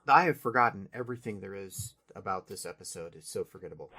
I have forgotten everything there is about this episode. It's so forgettable.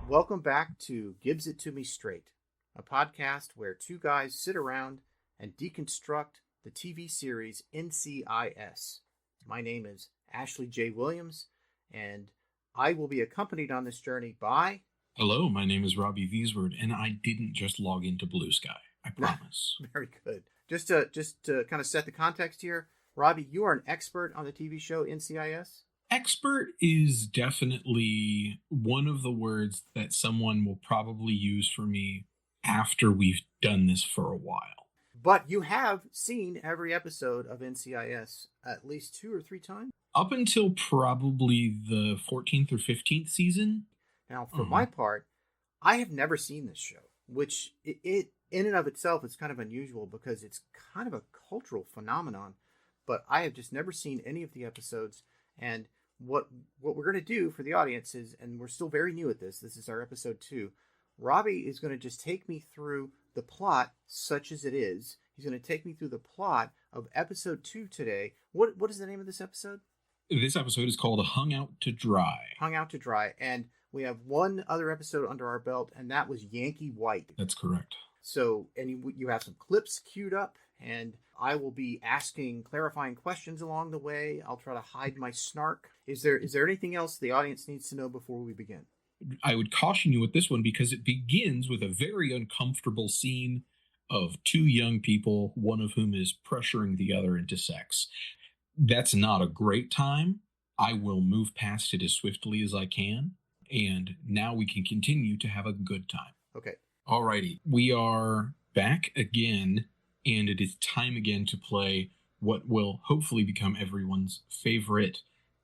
Welcome back to Gibbs It To Me Straight, a podcast where two guys sit around and deconstruct the TV series NCIS. My name is Ashley J. Williams, and I will be accompanied on this journey by... Hello, my name is Robby Thesword, and I didn't just log into Blue Sky. I promise. Very good. Just to kind of set the context here, Robby, you are an expert on the TV show NCIS. Expert is definitely one of the words that someone will probably use for me after we've done this for a while. But you have seen every episode of NCIS at least 2 or 3 times? Up until probably the 14th or 15th season. Now, for my part, I have never seen this show, which it in and of itself is kind of unusual because it's kind of a cultural phenomenon. But I have just never seen any of the episodes. And what we're going to do for the audience is, and we're still very new at this is our episode 2. Robby is going to just take me through the plot, such as it is. He's going to take me through the plot of episode 2 today. What is the name of this episode? This episode is called Hung Out to Dry. Hung Out to Dry. And we have one other episode under our belt, and that was Yankee White. That's correct. So, and you have some clips queued up, and I will be asking clarifying questions along the way. I'll try to hide my snark. Is there anything else the audience needs to know before we begin? I would caution you with this one because it begins with a very uncomfortable scene of 2 young people, one of whom is pressuring the other into sex. That's not a great time. I will move past it as swiftly as I can, and now we can continue to have a good time. Okay. Alrighty, we are back again, and it is time again to play what will hopefully become everyone's favorite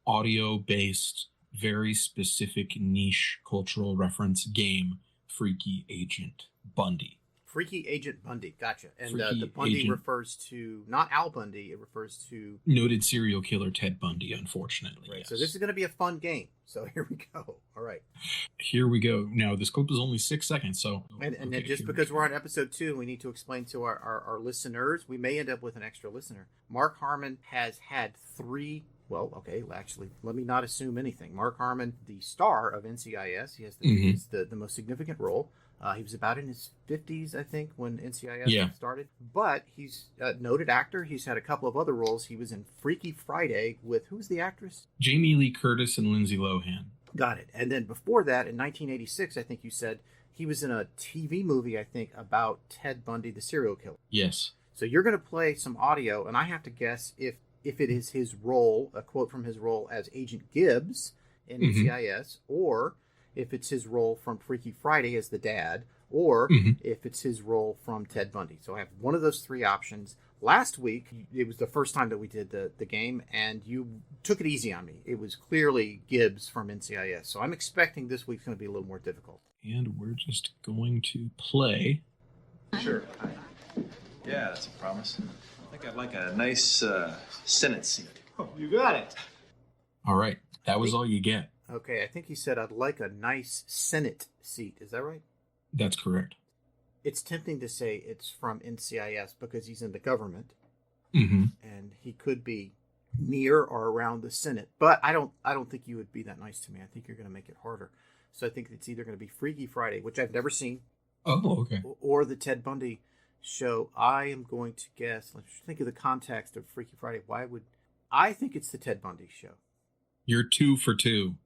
audio-based, very specific niche cultural reference game, Freaky Agent Bundy. Freaky Agent Bundy, gotcha. And Freaky the Bundy Agent refers to, not Al Bundy, it refers to... Noted serial killer Ted Bundy, unfortunately. Right, yes. so this is going to be a fun game. So here we go. All right. Here we go. Now, this clip is only 6 seconds, so... And then just because we're on episode 2, we need to explain to our listeners, we may end up with an extra listener. Mark Harmon has had 3... Well, okay, actually, let me not assume anything. Mark Harmon, the star of NCIS, he has the most significant role. He was about in his 50s, I think, when NCIS started. But he's a noted actor. He's had a couple of other roles. He was in Freaky Friday with, who's the actress? Jamie Lee Curtis and Lindsay Lohan. Got it. And then before that, in 1986, I think you said, he was in a TV movie, I think, about Ted Bundy, the serial killer. Yes. So you're going to play some audio, and I have to guess if it is his role, a quote from his role as Agent Gibbs in NCIS, or if it's his role from Freaky Friday as the dad, or if it's his role from Ted Bundy. So I have one of those 3 options. Last week, it was the first time that we did the game, and you took it easy on me. It was clearly Gibbs from NCIS. So I'm expecting this week's going to be a little more difficult. And we're just going to play. Sure. Yeah, that's a promise. I think I'd like a nice Senate seat. Oh, you got it. All right. That was all you get. Okay, I think he said, I'd like a nice Senate seat. Is that right? That's correct. It's tempting to say it's from NCIS because he's in the government. And he could be near or around the Senate. But I don't think you would be that nice to me. I think you're going to make it harder. So I think it's either going to be Freaky Friday, which I've never seen. Oh, okay. Or the Ted Bundy show. I am going to guess, let's think of the context of Freaky Friday. I think it's the Ted Bundy show. You're 2 for 2.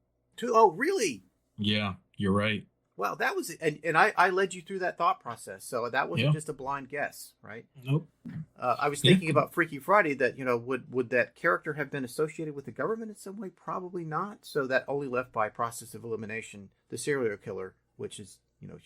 Oh, really? Yeah, you're right. Well, that was it. And I led you through that thought process. So that wasn't just a blind guess, right? Nope. I was thinking about Freaky Friday that, would that character have been associated with the government in some way? Probably not. So that only left by process of elimination the serial killer, which is,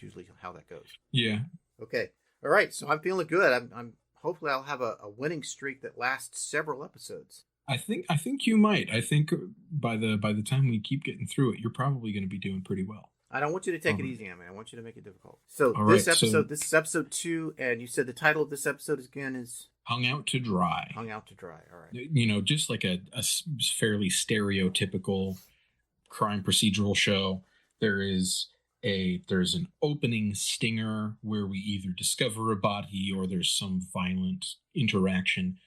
usually how that goes. Yeah. Okay. All right. So I'm feeling good. I'm hopefully I'll have a winning streak that lasts several episodes. I think you might. I think by the time we keep getting through it, you're probably going to be doing pretty well. I don't want you to take it easy on me. I want you to make it difficult. So All this right, episode, this is episode 2, and you said the title of this episode again is Hung Out to Dry. Hung Out to Dry. All right. You know, just like a fairly stereotypical crime procedural show. There's an opening stinger where we either discover a body or there's some violent interaction.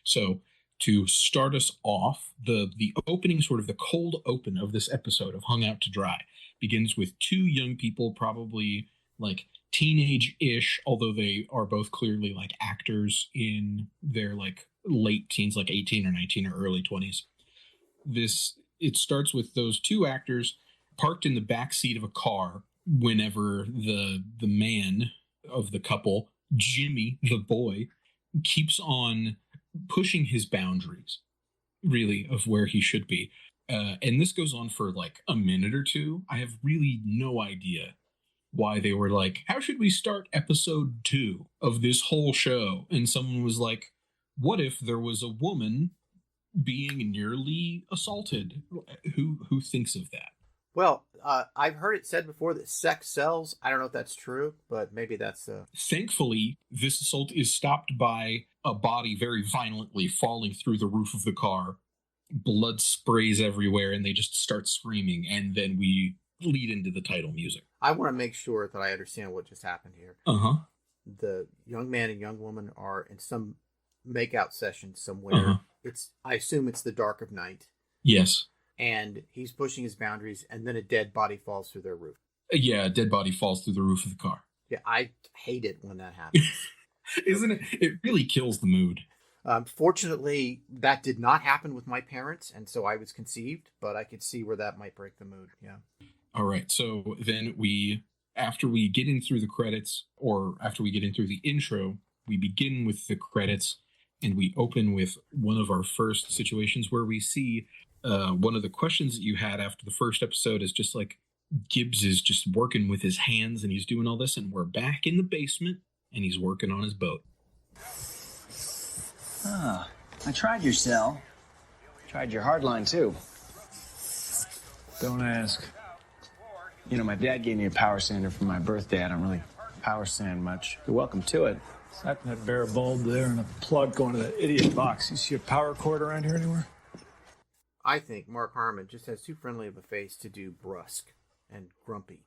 So to start us off, the opening, sort of the cold open of this episode of Hung Out to Dry, begins with 2 young people, probably like teenage-ish, although they are both clearly like actors in their like late teens, like 18 or 19 or early 20s. It starts with those 2 actors parked in the back seat of a car whenever the man of the couple, Jimmy, the boy, keeps on pushing his boundaries, really, of where he should be. And this goes on for like a minute or 2. I have really no idea why they were like, how should we start episode 2 of this whole show? And someone was like, what if there was a woman being nearly assaulted? Who thinks of that? Well, I've heard it said before that sex sells. I don't know if that's true, but maybe that's... Thankfully, this assault is stopped by a body very violently falling through the roof of the car. Blood sprays everywhere, and they just start screaming, and then we lead into the title music. I want to make sure that I understand what just happened here. Uh-huh. The young man and young woman are in some makeout session somewhere. I assume it's the dark of night. Yes. And he's pushing his boundaries, and then a dead body falls through their roof. Yeah, a dead body falls through the roof of the car. Yeah, I hate it when that happens. Isn't it? It really kills the mood. Fortunately, that did not happen with my parents, and so I was conceived, but I could see where that might break the mood, yeah. All right, so then after we get in through the credits, or after we get in through the intro, we begin with the credits, and we open with one of our first situations where we see one of the questions that you had after the first episode is just like, Gibbs is just working with his hands, and he's doing all this, and we're back in the basement, and he's working on his boat. Ah, I tried your cell. Tried your hardline, too. Don't ask. You know, my dad gave me a power sander for my birthday. I don't really power sand much. You're welcome to it. Aside from that bare bulb there and a plug going to that idiot box. You see a power cord around here anywhere? I think Mark Harmon just has too friendly of a face to do brusque and grumpy.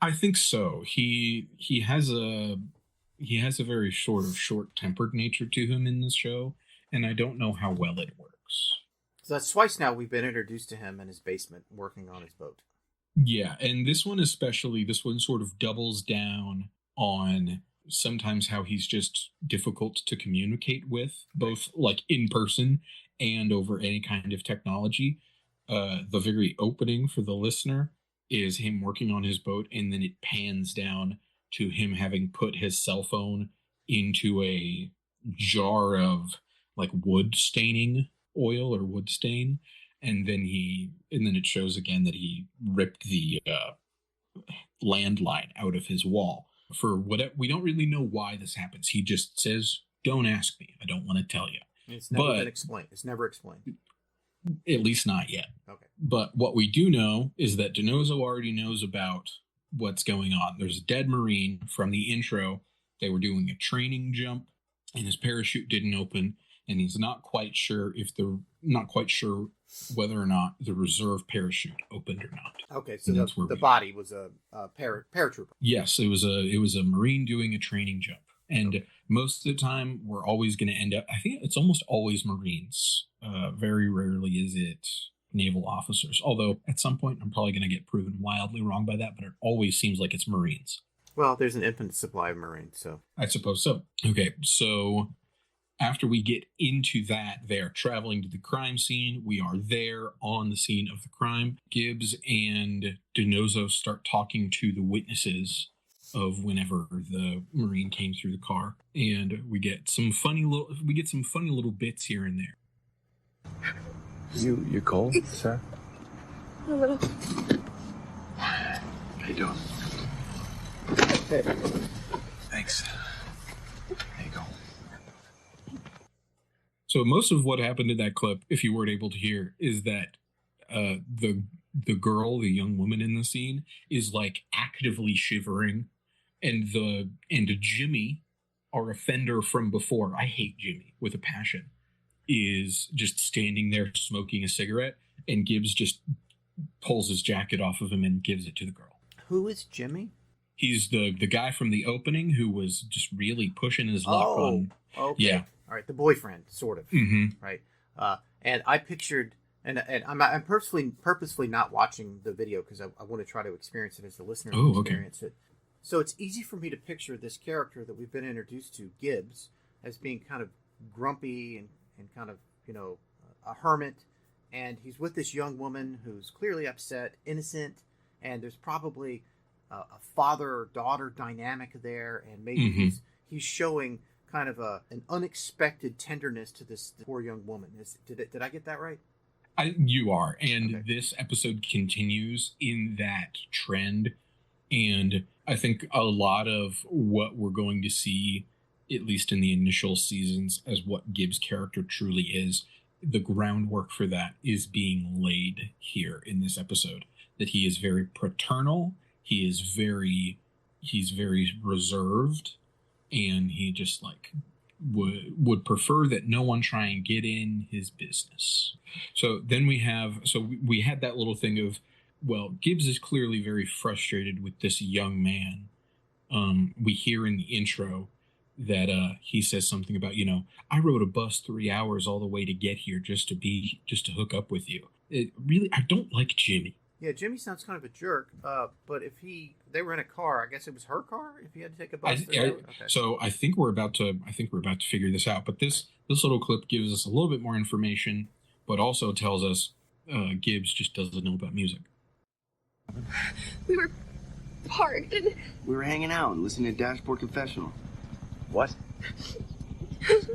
I think so. He has a very short-tempered nature to him in this show, and I don't know how well it works. So that's twice now we've been introduced to him in his basement working on his boat. Yeah, and this one sort of doubles down on sometimes how he's just difficult to communicate with, both like in person and over any kind of technology. The very opening for the listener is him working on his boat, and then it pans down to him having put his cell phone into a jar of like wood staining oil or wood stain, and then it shows again that he ripped the landline out of his wall. For what, we don't really know why this happens. He just says, "Don't ask me. I don't want to tell you." It's never been explained. It's never explained. At least not yet. Okay. But what we do know is that DiNozzo already knows about what's going on. There's a dead Marine from the intro. They were doing a training jump, and his parachute didn't open, and he's not quite sure whether or not the reserve parachute opened or not. Okay, so the body was a paratrooper. Yes, it was a Marine doing a training jump. And most of the time, we're always going to end up, I think it's almost always Marines. Very rarely is it naval officers. Although, at some point, I'm probably going to get proven wildly wrong by that, but it always seems like it's Marines. Well, there's an infinite supply of Marines, so. I suppose so. Okay, so after we get into that, they're traveling to the crime scene. We are there on the scene of the crime. Gibbs and DiNozzo start talking to the witnesses of whenever the Marine came through the car, and we get some funny little bits here and there. You cold, sir? A little. How you doing? Hey. Thanks. There you go. So most of what happened in that clip, if you weren't able to hear, is that the the girl, the young woman in the scene, is like actively shivering, and Jimmy, our offender from before, I hate Jimmy with a passion, is just standing there smoking a cigarette, and Gibbs just pulls his jacket off of him and gives it to the girl. Who is Jimmy? He's the guy from the opening who was just really pushing his luck on. Okay. Yeah. All right, the boyfriend, sort of. Mm-hmm. Right. And I pictured, and I'm purposefully not watching the video because I want to try to experience it as the listener experience it. So it's easy for me to picture this character that we've been introduced to, Gibbs, as being kind of grumpy and kind of, a hermit. And he's with this young woman who's clearly upset, innocent, and there's probably a father-daughter dynamic there, and maybe he's showing kind of an unexpected tenderness to this poor young woman. Did I get that right? You are, and this episode continues in that trend, and I think a lot of what we're going to see, at least in the initial seasons, as what Gibbs' character truly is, the groundwork for that is being laid here in this episode. That he is very paternal, he's very reserved, and he just like would prefer that no one try and get in his business. So then we had that little thing of, well, Gibbs is clearly very frustrated with this young man. We hear in the intro that he says something about, I rode a bus 3 hours all the way to get here just to hook up with you. I don't like Jimmy. Yeah, Jimmy sounds kind of a jerk. But if they were in a car, I guess it was her car. If he had to take a bus, So I think we're about to figure this out. But this little clip gives us a little bit more information, but also tells us Gibbs just doesn't know about music. We were parked and we were hanging out and listening to Dashboard Confessional. What?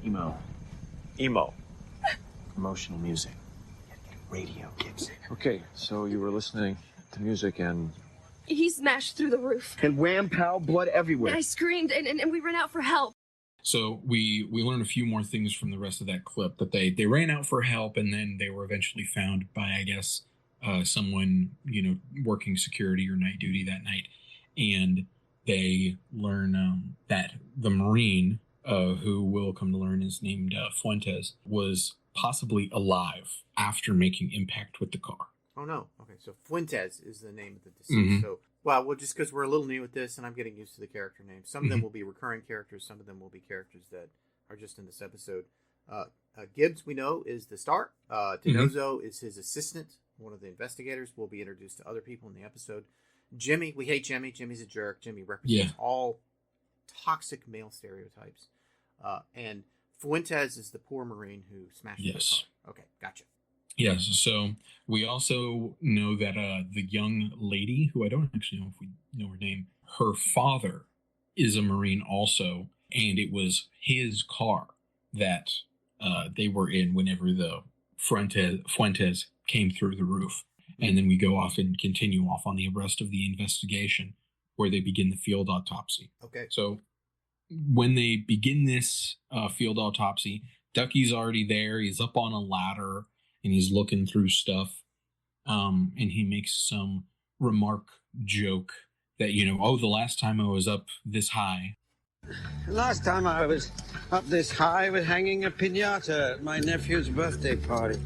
Emo. Emo. Emotional music. Radio, Gibbs. Okay, so you were listening to music and... he smashed through the roof. And wham, pow, blood everywhere. And I screamed and we ran out for help. So we learn a few more things from the rest of that clip, that they ran out for help, and then they were eventually found by, I guess, someone, working security or night duty that night. And they learn that the Marine, who we'll come to learn is named Fuentes, was possibly alive after making impact with the car. Oh, no. Okay, so Fuentes is the name of the deceased. So, well, just because we're a little new at this and I'm getting used to the character names. Some of them will be recurring characters. Some of them will be characters that are just in this episode. Gibbs, we know, is the star. Denozo is his assistant. One of the investigators. Will be introduced to other people in the episode. Jimmy, we hate Jimmy. Jimmy's a jerk. Jimmy represents all toxic male stereotypes. And Fuentes is the poor Marine who smashed the car. Okay, gotcha. Yes, so we also know that the young lady, who I don't actually know if we know her name, her father is a Marine also, and it was his car that they were in whenever the Fuentes came through the roof. And then we go off and continue off on the rest of the investigation, where they begin the field autopsy. Okay. So when they begin this field autopsy, Ducky's already there. He's up on a ladder, and he's looking through stuff. And he makes some joke that, the last time I was up this high. Last time I was up this high with hanging a piñata at my nephew's birthday party.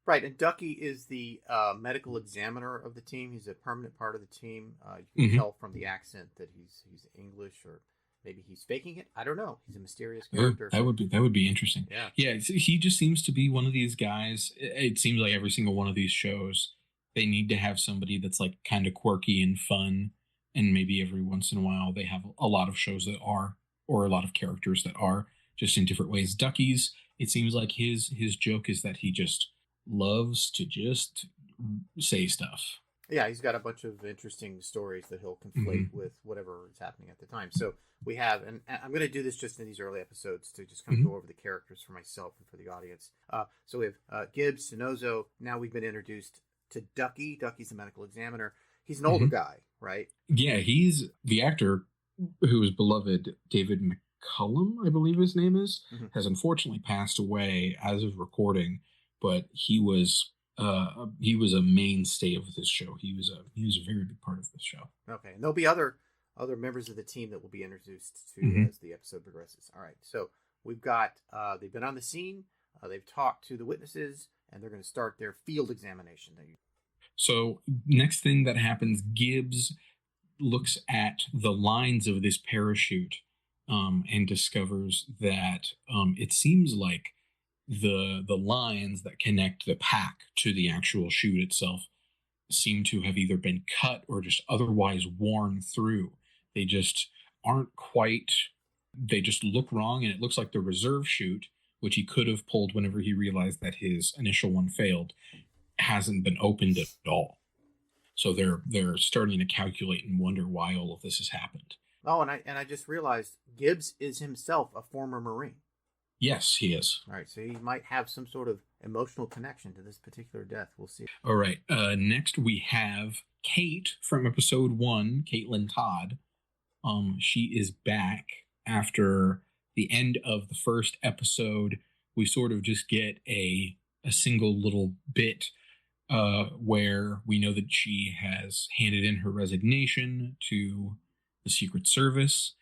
Right, and Ducky is the medical examiner of the team. He's a permanent part of the team. You can tell from the accent that he's English, or maybe he's faking it. I don't know. He's a mysterious character. That would be interesting. Yeah, he just seems to be one of these guys. It seems like every single one of these shows, they need to have somebody that's like kind of quirky and fun, and maybe every once in a while they have a lot of shows that are, or a lot of characters that are, just in different ways. Ducky's, it seems like his joke is that he just loves to just say stuff. Yeah, he's got a bunch of interesting stories that he'll conflate with whatever is happening at the time. So we have, and I'm going to do this just in these early episodes to just kind of go over the characters for myself and for the audience. So we have Gibbs, Denozo. Now we've been introduced to Ducky. Ducky's the medical examiner. He's an older guy, right? Yeah, he's the actor who is beloved, David McCullum, I believe his name is, has unfortunately passed away as of recording. But he was he was a mainstay of this show. He was a very big part of this show. Okay, and there'll be other members of the team that will be introduced to Mhm. as the episode progresses. All right, so we've got they've been on the scene, they've talked to the witnesses, and they're going to start their field examination. So next thing that happens, Gibbs looks at the lines of this parachute and discovers that it seems like the lines that connect the pack to the actual chute itself seem to have either been cut or just otherwise worn through. They just aren't quite, they just look wrong, and it looks like the reserve chute, which he could have pulled whenever he realized that his initial one failed, hasn't been opened at all. So they're starting to calculate and wonder why all of this has happened. Oh, and I just realized Gibbs is himself a former Marine. Yes, he is. All right, so he might have some sort of emotional connection to this particular death. We'll see. All right. Next we have Kate from episode 1, Caitlin Todd. She is back after the end of the first episode. We sort of just get a single little bit where we know that she has handed in her resignation to the Secret Service,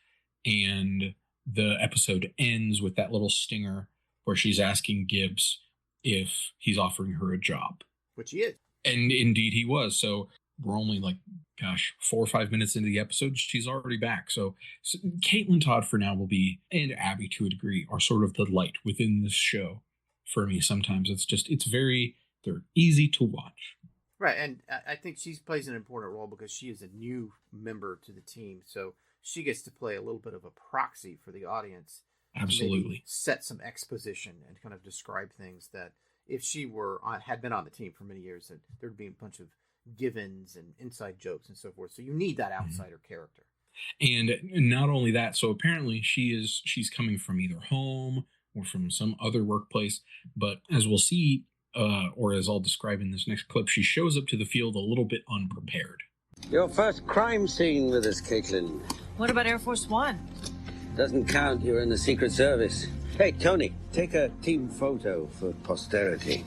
and the episode ends with that little stinger where she's asking Gibbs if he's offering her a job. Which he is. And indeed he was. So we're only 4 or 5 minutes into the episode. She's already back. So Caitlin Todd for now will be, and Abby to a degree, are sort of the light within this show for me. Sometimes they're easy to watch. Right, and I think she plays an important role because she is a new member to the team. So she gets to play a little bit of a proxy for the audience. Absolutely. Set some exposition and kind of describe things that if she had been on the team for many years, that there'd be a bunch of givens and inside jokes and so forth. So you need that outsider character. And not only that, so apparently she's coming from either home or from some other workplace. But as we'll see, or as I'll describe in this next clip, she shows up to the field a little bit unprepared. Your first crime scene with us, Caitlin. What about Air Force One? Doesn't count, you're in the Secret Service. Hey, Tony, take a team photo for posterity.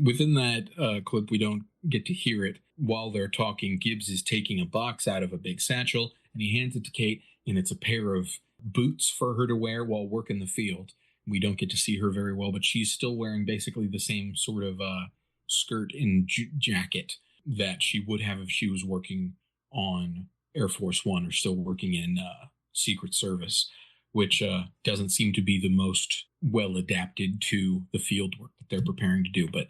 Within that clip, we don't get to hear it. While they're talking, Gibbs is taking a box out of a big satchel, and he hands it to Kate, and it's a pair of boots for her to wear while working the field. We don't get to see her very well, but she's still wearing basically the same sort of skirt and jacket that she would have if she was working on Air Force One or still working in Secret Service, which doesn't seem to be the most well adapted to the field work that they're preparing to do. But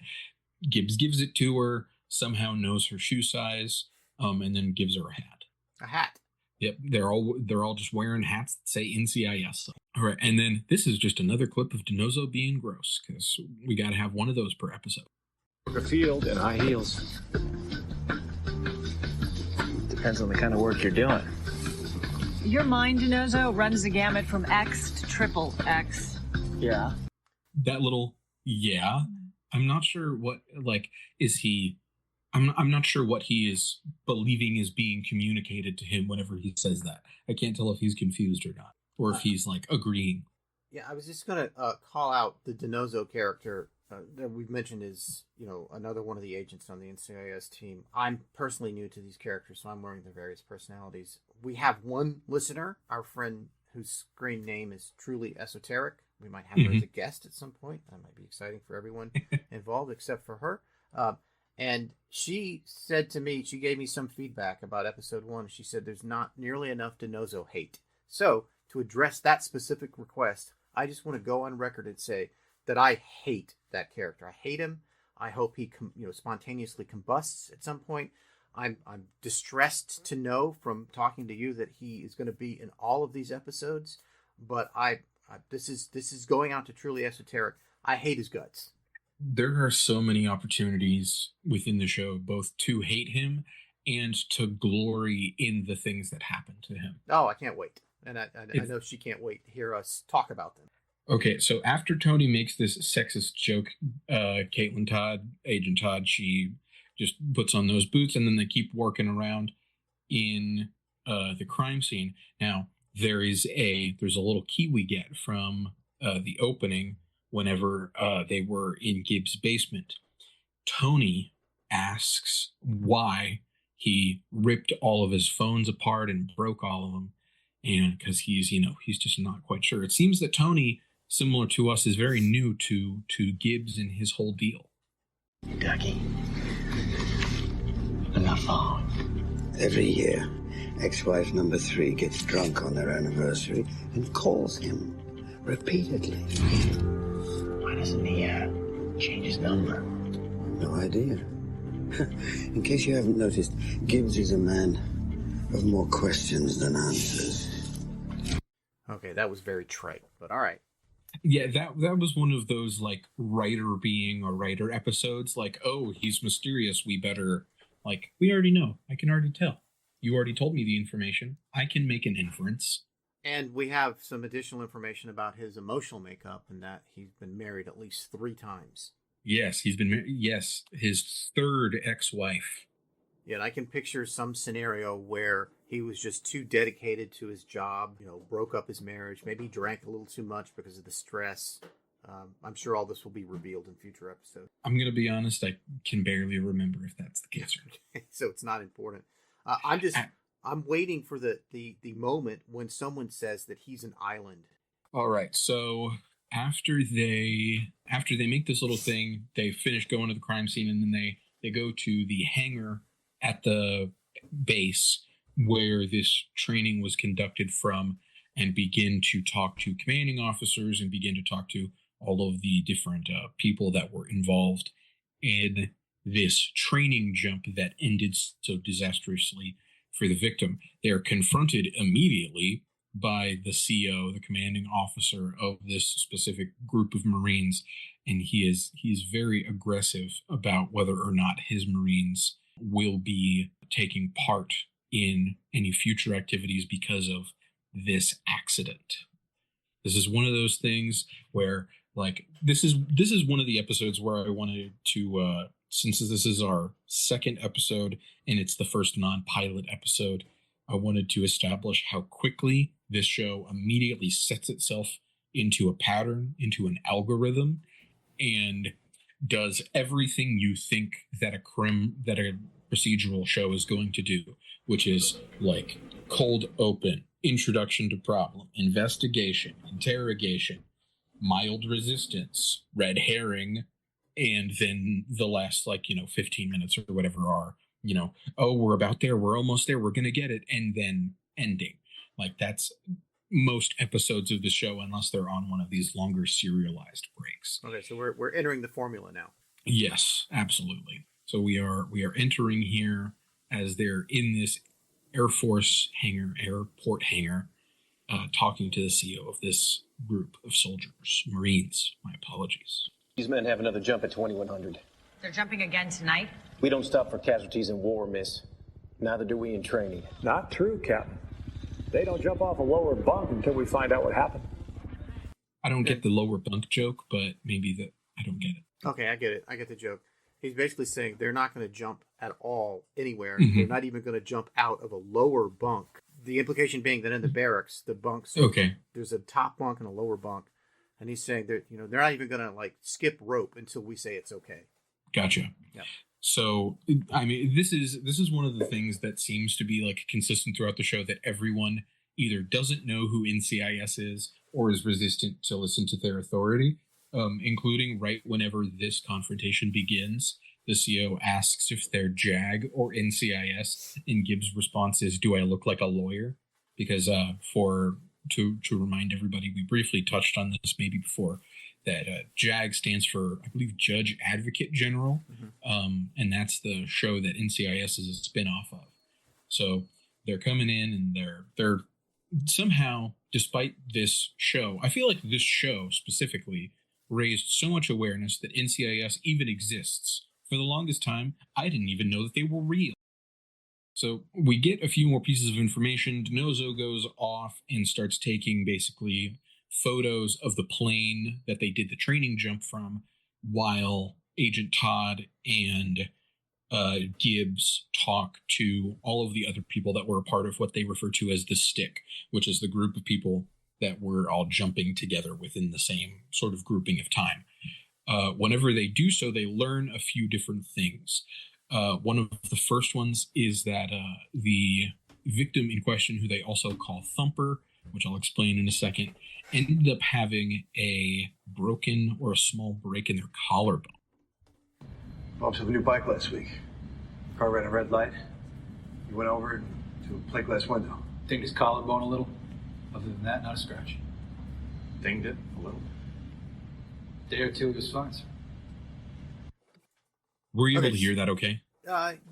Gibbs gives it to her, somehow knows her shoe size, and then gives her a hat. A hat. Yep, they're all just wearing hats that say NCIS. All right, and then this is just another clip of DiNozzo being gross, because we got to have one of those per episode. The field in high heels. Depends on the kind of work you're doing. Your mind, DiNozzo, runs the gamut from X to triple X. Yeah. That little I'm not sure what is he. I'm not sure what he is believing is being communicated to him whenever he says that. I can't tell if he's confused or not, or if he's agreeing. Yeah, I was just gonna call out the DiNozzo character that we've mentioned is another one of the agents on the NCIS team. I'm personally new to these characters, so I'm learning their various personalities. We have one listener, our friend whose screen name is Truly Esoteric. We might have her as a guest at some point. That might be exciting for everyone involved, except for her. And she said to me, she gave me some feedback about episode 1. She said there's not nearly enough DiNozzo hate. So to address that specific request, I just want to go on record and say that I hate that character. I hate him. I hope he spontaneously combusts at some point. I'm distressed to know from talking to you that he is going to be in all of these episodes. But this is going out to Truly Esoteric. I hate his guts. There are so many opportunities within the show, both to hate him and to glory in the things that happen to him. Oh, I can't wait. And I know she can't wait to hear us talk about them. Okay, so after Tony makes this sexist joke, Caitlin Todd, Agent Todd, she just puts on those boots, and then they keep working around in the crime scene. Now, there's a little key we get from the opening whenever they were in Gibbs' basement. Tony asks why he ripped all of his phones apart and broke all of them. And because he's just not quite sure. It seems that Tony, similar to us, is very new to Gibbs and his whole deal. Ducky, I'm not following. Every year, ex-wife number 3 gets drunk on their anniversary and calls him repeatedly. Why doesn't he change his number? No idea. In case you haven't noticed, Gibbs is a man of more questions than answers. Okay, that was very trite, but all right. Yeah, that was one of those like writer being a writer episodes. Like, oh, he's mysterious. We better, like, we already know. I can already tell. You already told me the information. I can make an inference. And we have some additional information about his emotional makeup and that he's been married at least 3 times. Yes, he's been married. Yes, his 3rd ex-wife. Yeah, and I can picture some scenario where he was just too dedicated to his job, broke up his marriage, maybe drank a little too much because of the stress. I'm sure all this will be revealed in future episodes. I'm going to be honest, I can barely remember if that's the case. So it's not important. I'm waiting for the moment when someone says that he's an island. All right, so after they make this little thing, they finish going to the crime scene, and then they go to the hangar at the base where this training was conducted from and begin to talk to commanding officers and begin to talk to all of the different people that were involved in this training jump that ended so disastrously for the victim. They are confronted immediately by the CO, the commanding officer of this specific group of Marines, and he's very aggressive about whether or not his Marines will be taking part in any future activities because of this accident. This is one of those things where, like, this is one of the episodes where I wanted to, since this is our 2nd episode and it's the first non-pilot episode, I wanted to establish how quickly this show immediately sets itself into a pattern, into an algorithm, and does everything you think that a procedural show is going to do, which is like cold open, introduction to problem, investigation, interrogation, mild resistance, red herring, and then the last 15 minutes or whatever are, oh, we're about there, we're almost there, we're going to get it, and then ending. Like, that's most episodes of the show, unless they're on one of these longer serialized breaks. Okay, so we're entering the formula now. Yes, absolutely. So we are entering here as they're in this airport hangar, talking to the CEO of this group of soldiers, Marines. My apologies. These men have another jump at 2100. They're jumping again tonight? We don't stop for casualties in war, miss. Neither do we in training. Not true, Captain. They don't jump off a lower bunk until we find out what happened. I don't get the lower bunk joke, but maybe I don't get it. Okay, I get it. I get the joke. He's basically saying they're not going to jump at all anywhere. Mm-hmm. They're not even going to jump out of a lower bunk. The implication being that in the barracks, the bunks, there's a top bunk and a lower bunk. And he's saying they're not even going to skip rope until we say it's okay. Gotcha. Yeah. So, I mean, this is one of the things that seems to be consistent throughout the show, that everyone either doesn't know who NCIS is or is resistant to listen to their authority, including right whenever this confrontation begins. The CO asks if they're JAG or NCIS, and Gibbs' response is, "Do I look like a lawyer?" Because to remind everybody, we briefly touched on this maybe before, that JAG stands for, I believe, Judge Advocate General, and that's the show that NCIS is a spin-off of. So they're coming in, and they're somehow, despite this show, I feel like this show specifically raised so much awareness that NCIS even exists. For the longest time, I didn't even know that they were real. So we get a few more pieces of information. DiNozzo goes off and starts taking basically photos of the plane that they did the training jump from, while Agent Todd and Gibbs talk to all of the other people that were a part of what they refer to as the Stick, which is the group of people that were all jumping together within the same sort of grouping of time. Whenever they do so, they learn a few different things. One of the first ones is that the victim in question, who they also call Thumper, which I'll explain in a second, ended up having a broken or a small break in their collarbone. Bought himself a new bike last week. Car ran a red light. He went over to a plate glass window. Dinged his collarbone a little. Other than that, not a scratch. Dinged it a little. Day or two, he was fine, sir. Were you able to hear that okay?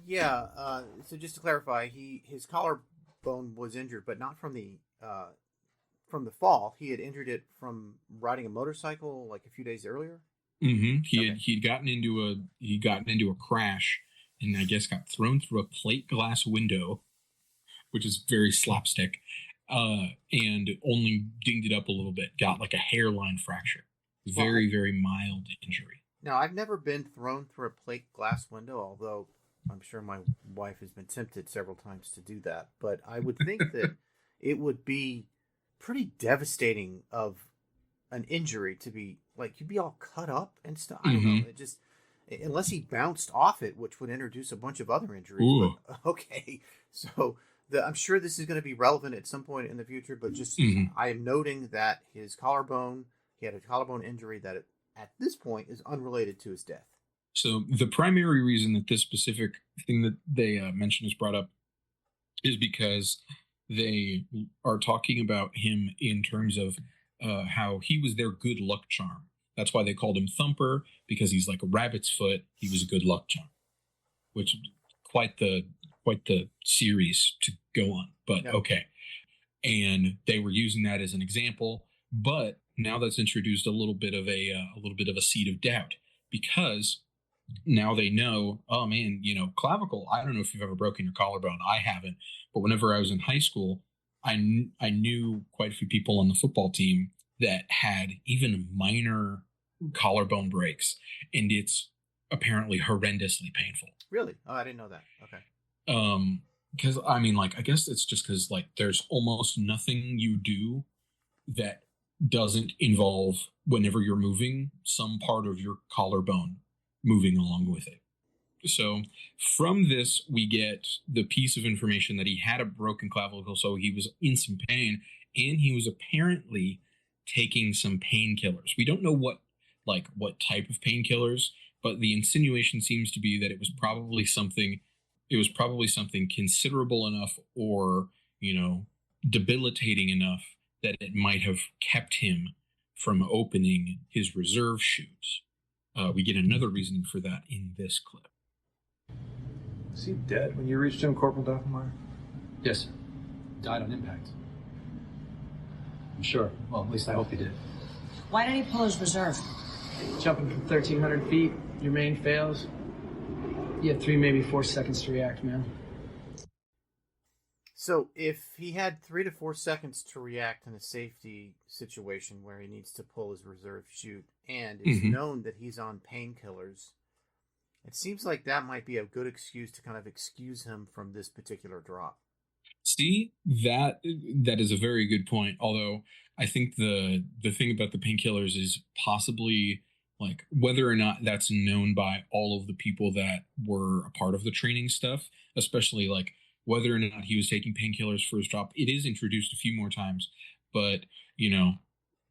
Yeah. So just to clarify, his collarbone was injured, but not from the fall. He had injured it from riding a motorcycle like a few days earlier. Mm-hmm. He'd gotten into a crash, and I guess got thrown through a plate glass window, which is very slapstick, and only dinged it up a little bit. Got like a hairline fracture. Very, very mild injury. Now, I've never been thrown through a plate glass window, although I'm sure my wife has been tempted several times to do that. But I would think that it would be pretty devastating of an injury to be, like, you'd be all cut up and stuff. I don't know. It just, unless he bounced off it, which would introduce a bunch of other injuries. But, okay. So I'm sure this is going to be relevant at some point in the future, but just I am noting that his collarbone, he had a collarbone injury that at this point is unrelated to his death. So the primary reason that this specific thing that they mentioned is brought up is because they are talking about him in terms of how he was their good luck charm. That's why they called him Thumper, because he's like a rabbit's foot. He was a good luck charm, which quite the series to go on. But okay, and they were using that as an example, but now that's introduced a little bit of a seed of doubt, because now they know, oh man, clavicle. I don't know if you've ever broken your collarbone. I haven't, but whenever I was in high school, I knew quite a few people on the football team that had even minor collarbone breaks, and it's apparently horrendously painful. Really? Oh, I didn't know that. Okay. Because I mean, like, I guess it's just because like there's almost nothing you do that doesn't involve, whenever you're moving, some part of your collarbone moving along with it. So from this, we get the piece of information that he had a broken clavicle, so he was in some pain, and he was apparently taking some painkillers. We don't know what type of painkillers, but the insinuation seems to be that it was probably something considerable enough, or, debilitating enough that it might have kept him from opening his reserve chute. We get another reasoning for that in this clip. Was he dead when you reached him, Corporal Doffenmeyer? Yes, sir. Died on impact. I'm sure. Well, at least I hope he did. Why did he pull his reserve? Jumping from 1,300 feet, your main fails. You have 3, maybe 4 seconds to react, man. So if he had 3 to 4 seconds to react in a safety situation where he needs to pull his reserve chute, and it's known that he's on painkillers, it seems like that might be a good excuse to kind of excuse him from this particular drop. See, that is a very good point. Although I think the thing about the painkillers is possibly like whether or not that's known by all of the people that were a part of the training stuff, especially like whether or not he was taking painkillers for his drop. It is introduced a few more times, but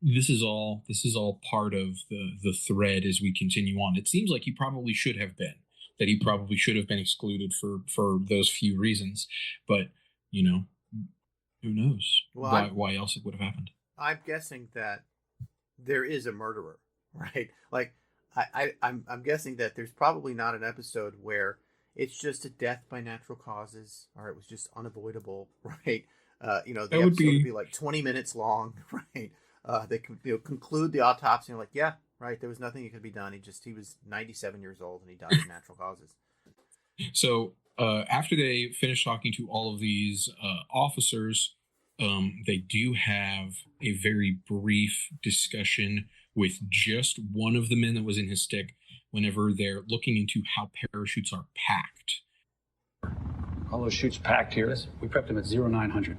this is all part of the thread as we continue on. It seems like he probably should have been excluded for those few reasons, but who knows why else it would have happened. I'm guessing that there is a murderer, right? Like I'm guessing that there's probably not an episode where it's just a death by natural causes, or it was just unavoidable, right? The episode would be like 20 minutes long, right? They conclude the autopsy and like, yeah, right, there was nothing that could be done. He was 97 years old and he died of natural causes. So after they finish talking to all of these officers, they do have a very brief discussion with just one of the men that was in his stick whenever they're looking into how parachutes are packed. All those chutes packed here? Yes, we prepped them at 0900.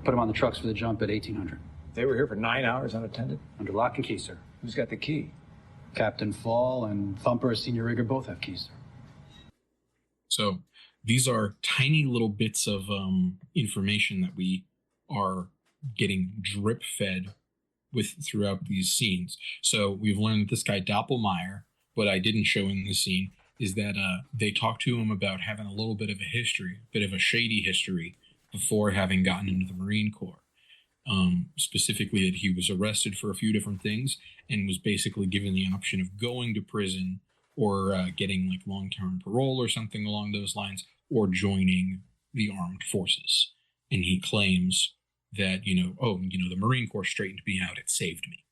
Put them on the trucks for the jump at 1800. They were here for 9 hours unattended? Under lock and key, sir. Who's got the key? Captain Fall and Thumper, senior rigger, both have keys. So these are tiny little bits of information that we are getting drip fed with throughout these scenes. So we've learned that this guy Doppelmayr, what I didn't show in the scene is that they talked to him about having a little bit of a history, a bit of a shady history before having gotten into the Marine Corps. Specifically that he was arrested for a few different things and was basically given the option of going to prison or getting like long-term parole or something along those lines, or joining the armed forces. And he claims that, the Marine Corps straightened me out. It saved me,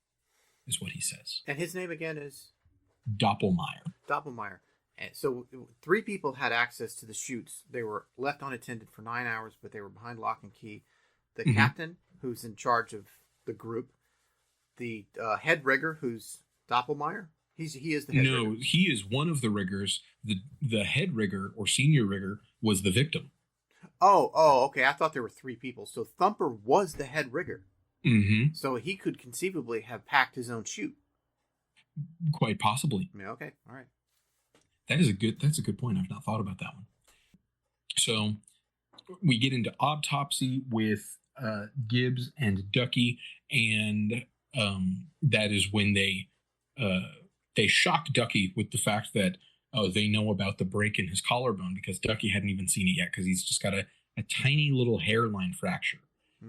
is what he says. And his name again is? Doppelmayr. Doppelmayr. And so 3 people had access to the chutes. They were left unattended for 9 hours, but they were behind lock and key. The captain, who's in charge of the group, the head rigger, who's Doppelmayr. He is the head rigger. No, he is one of the riggers. The head rigger or senior rigger was the victim. Oh, okay. I thought there were 3 people. So Thumper was the head rigger. Mm-hmm. So he could conceivably have packed his own chute. Quite possibly. Yeah, okay, all right. That's a good point. I've not thought about that one. So we get into autopsy with Gibbs and Ducky, and that is when they shock Ducky with the fact that they know about the break in his collarbone, because Ducky hadn't even seen it yet because he's just got a tiny little hairline fracture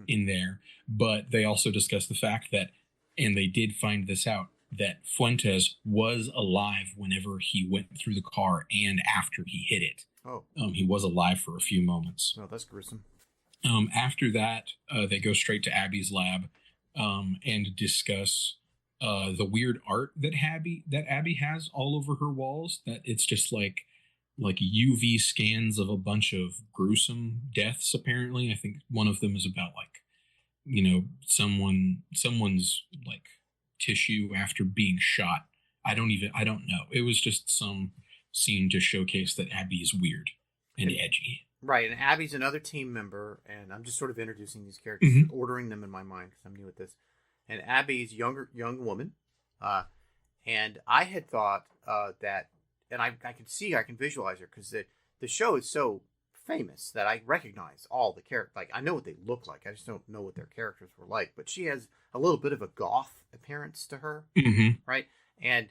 in there. But they also discuss the fact that, and they did find this out, that Fuentes was alive whenever he went through the car and after he hit it. Oh. He was alive for a few moments. Oh, that's gruesome. After that, they go straight to Abby's lab and discuss the weird art that Abby has all over her walls. That it's just like UV scans of a bunch of gruesome deaths. Apparently, I think one of them is about someone's like tissue after being shot. I don't know. It was just some scene to showcase that Abby is weird and edgy. Right, and Abby's another team member, and I'm just sort of introducing these characters, ordering them in my mind because I'm new at this. And Abby's young woman, and I had thought that, and I can visualize her because the show is so famous that I recognize all the characters. Like, I know what they look like, I just don't know what their characters were like. But she has a little bit of a goth appearance to her, right? And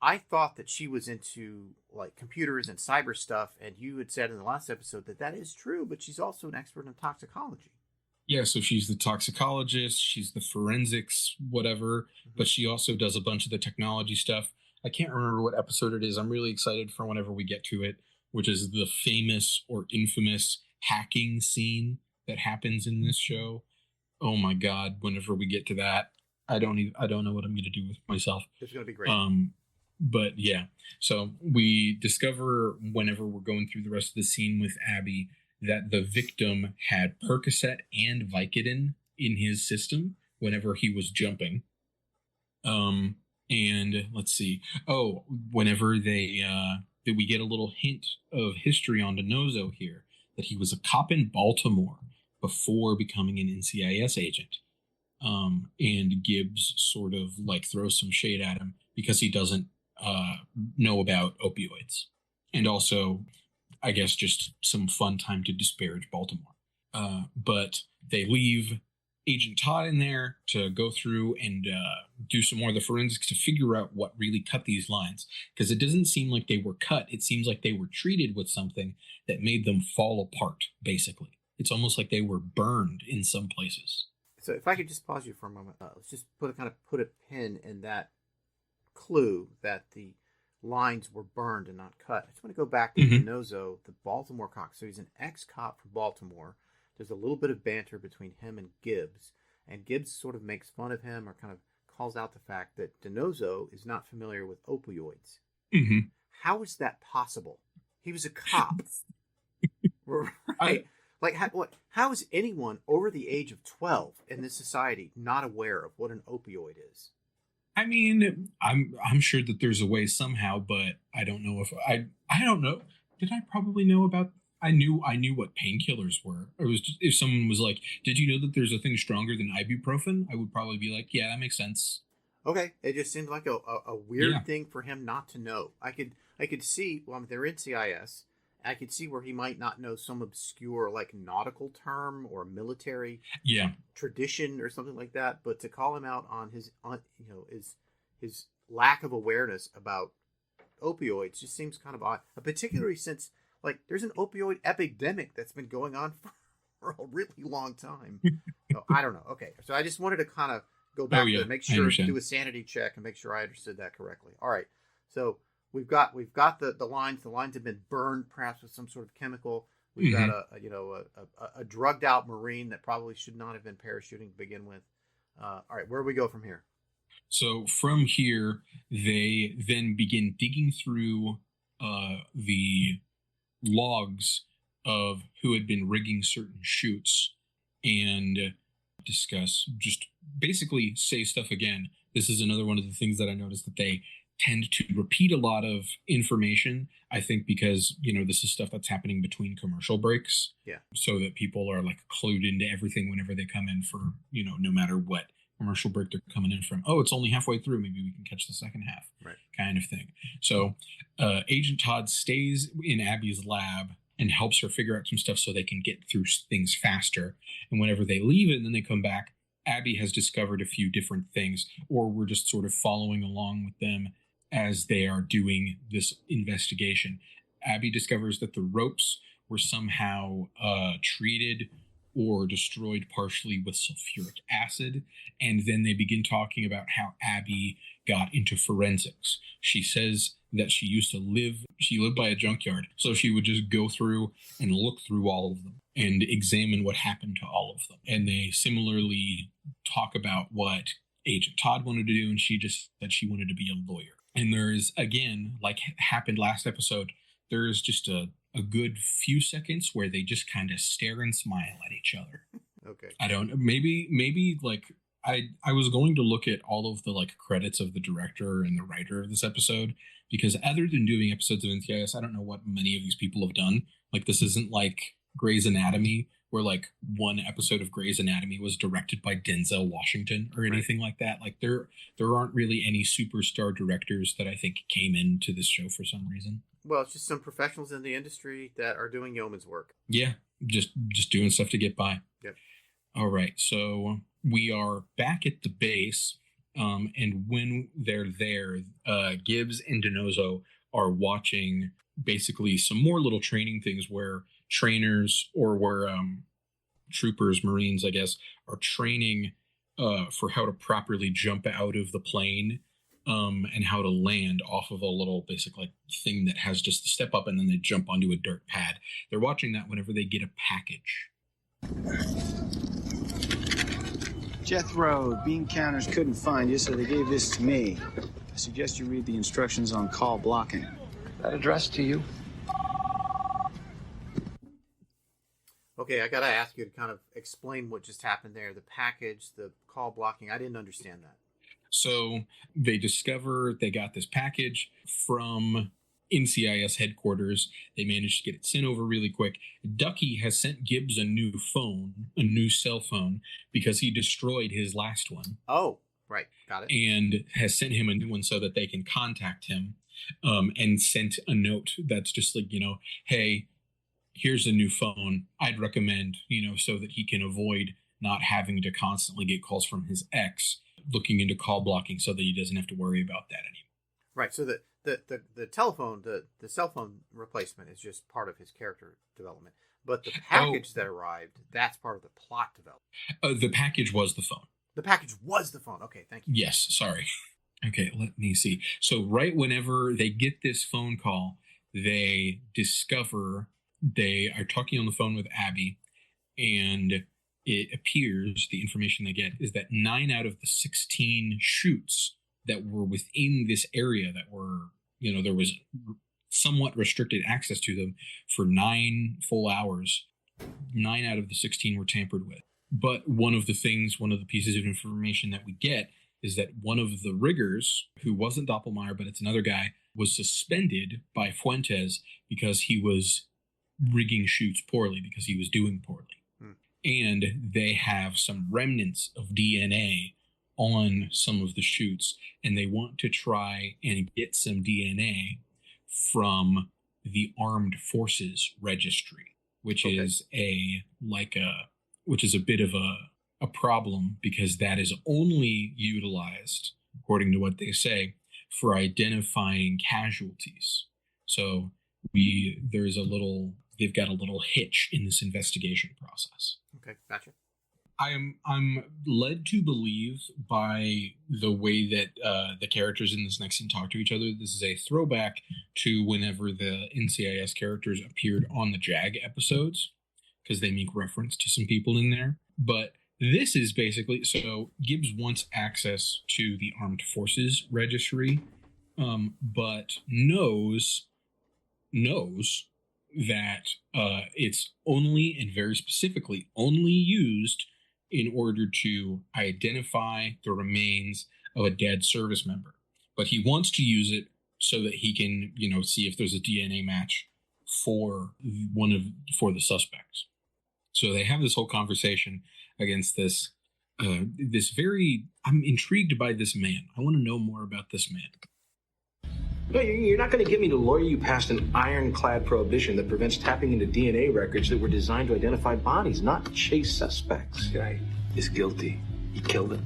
I thought that she was into like computers and cyber stuff, and you had said in the last episode that is true, but she's also an expert in toxicology. Yeah, so she's the toxicologist, she's the forensics, whatever, but she also does a bunch of the technology stuff. I can't remember what episode it is. I'm really excited for whenever we get to it, which is the famous or infamous hacking scene that happens in this show. Oh my God, whenever we get to that, I don't know what I'm going to do with myself. It's going to be great. But yeah, so we discover whenever we're going through the rest of the scene with Abby that the victim had Percocet and Vicodin in his system whenever he was jumping. And let's see. Oh, whenever we get a little hint of history on DiNozzo here, that he was a cop in Baltimore before becoming an NCIS agent. And Gibbs sort of like throws some shade at him because he doesn't know about opioids. And also, I guess, just some fun time to disparage Baltimore. But they leave Agent Todd in there to go through and do some more of the forensics to figure out what really cut these lines. Because it doesn't seem like they were cut. It seems like they were treated with something that made them fall apart, basically. It's almost like they were burned in some places. So if I could just pause you for a moment, let's just put a pin in that clue that the lines were burned and not cut. I just want to go back to DiNozzo, the Baltimore cop. So he's an ex-cop from Baltimore. There's a little bit of banter between him and Gibbs, and Gibbs sort of makes fun of him or kind of calls out the fact that DiNozzo is not familiar with opioids. How is that possible? He was a cop. Right? How is anyone over the age of 12 in this society not aware of what an opioid is? I mean, I'm sure that there's a way somehow, but I don't know if I don't know. Did I probably know about? I knew what painkillers were. It was just, if someone was like, "Did you know that there's a thing stronger than ibuprofen?" I would probably be like, "Yeah, that makes sense." Okay, it just seemed like a weird thing for him not to know. I could see. Well, I mean, they're NCIS. I could see where he might not know some obscure like nautical term or military tradition or something like that. But to call him out on his lack of awareness about opioids just seems kind of odd, particularly since like there's an opioid epidemic that's been going on for a really long time. So I don't know. Okay, so I just wanted to kind of go back to make sure, do a sanity check and make sure I understood that correctly. All right, so we've got the lines. The lines have been burned, perhaps with some sort of chemical. We've got a drugged out Marine that probably should not have been parachuting to begin with. All right, where do we go from here? So from here, they then begin digging through the logs of who had been rigging certain chutes and discuss, just basically say stuff again. This is another one of the things that I noticed, that they tend to repeat a lot of information, I think because, this is stuff that's happening between commercial breaks. Yeah. So that people are like clued into everything whenever they come in for, no matter what commercial break they're coming in from. Oh, it's only halfway through. Maybe we can catch the second half. Right. Kind of thing. So Agent Todd stays in Abby's lab and helps her figure out some stuff so they can get through things faster. And whenever they leave it and then they come back, Abby has discovered a few different things, or we're just sort of following along with them as they are doing this investigation. Abby discovers that the ropes were somehow treated or destroyed partially with sulfuric acid, and then they begin talking about how Abby got into forensics. She says that she lived by a junkyard, so she would just go through and look through all of them and examine what happened to all of them. And they similarly talk about what Agent Todd wanted to do, and she just said she wanted to be a lawyer. And there's, again, like happened last episode, there's just a good few seconds where they just kind of stare and smile at each other. Okay. I don't, maybe like I was going to look at all of the like credits of the director and the writer of this episode, because other than doing episodes of NCIS, I don't know what many of these people have done. Like, this isn't like Grey's Anatomy, where like one episode of Grey's Anatomy was directed by Denzel Washington or anything like that. Like there aren't really any superstar directors that I think came into this show for some reason. Well, it's just some professionals in the industry that are doing yeoman's work. Yeah, just doing stuff to get by. Yep. All right, so we are back at the base, and when they're there, Gibbs and Donoso are watching basically some more little training things where trainers or where troopers, Marines, I guess, are training for how to properly jump out of the plane. And how to land off of a little basic like thing that has just the step up and then they jump onto a dirt pad. They're watching that whenever they get a package. Jethro, bean counters couldn't find you, so they gave this to me. I suggest you read the instructions on call blocking. That addressed to you? Okay, I gotta ask you to kind of explain what just happened there. The package, the call blocking, I didn't understand that. So they discover they got this package from NCIS headquarters. They managed to get it sent over really quick. Ducky has sent Gibbs a new cell phone, because he destroyed his last one. Oh, right. Got it. And has sent him a new one so that they can contact him, and sent a note that's just like, hey, here's a new phone. I'd recommend, so that he can avoid not having to constantly get calls from his ex, looking into call blocking so that he doesn't have to worry about that anymore. Right. So the telephone, the cell phone replacement is just part of his character development. But the package that arrived, that's part of the plot development. The package was the phone. The package was the phone. Okay, thank you. Yes, sorry. Okay, let me see. So right whenever they get this phone call, they discover they are talking on the phone with Abby, and it appears the information they get is that 9 out of the 16 chutes that were within this area that were, there was somewhat restricted access to them for 9 full hours. 9 out of the 16 were tampered with. But one of the pieces of information that we get is that one of the riggers, who wasn't Doppelmayr, but it's another guy, was suspended by Fuentes because he was rigging chutes poorly, because he was doing poorly. And they have some remnants of DNA on some of the chutes, and they want to try and get some DNA from the Armed Forces Registry, which is a bit of a problem, because that is only utilized, according to what they say, for identifying casualties. So they've got a little hitch in this investigation process. Okay, gotcha. I'm led to believe by the way that the characters in this next scene talk to each other. This is a throwback to whenever the NCIS characters appeared on the JAG episodes, because they make reference to some people in there. But this is basically, so Gibbs wants access to the Armed Forces Registry, but knows that it's only, and very specifically only, used in order to identify the remains of a dead service member. But he wants to use it so that he can, see if there's a DNA match for the suspects. So they have this whole conversation against this I'm intrigued by this man. I want to know more about this man. No, you're not going to get me to lawyer you past an ironclad prohibition that prevents tapping into DNA records that were designed to identify bodies, not chase suspects. This guy is guilty. He killed him.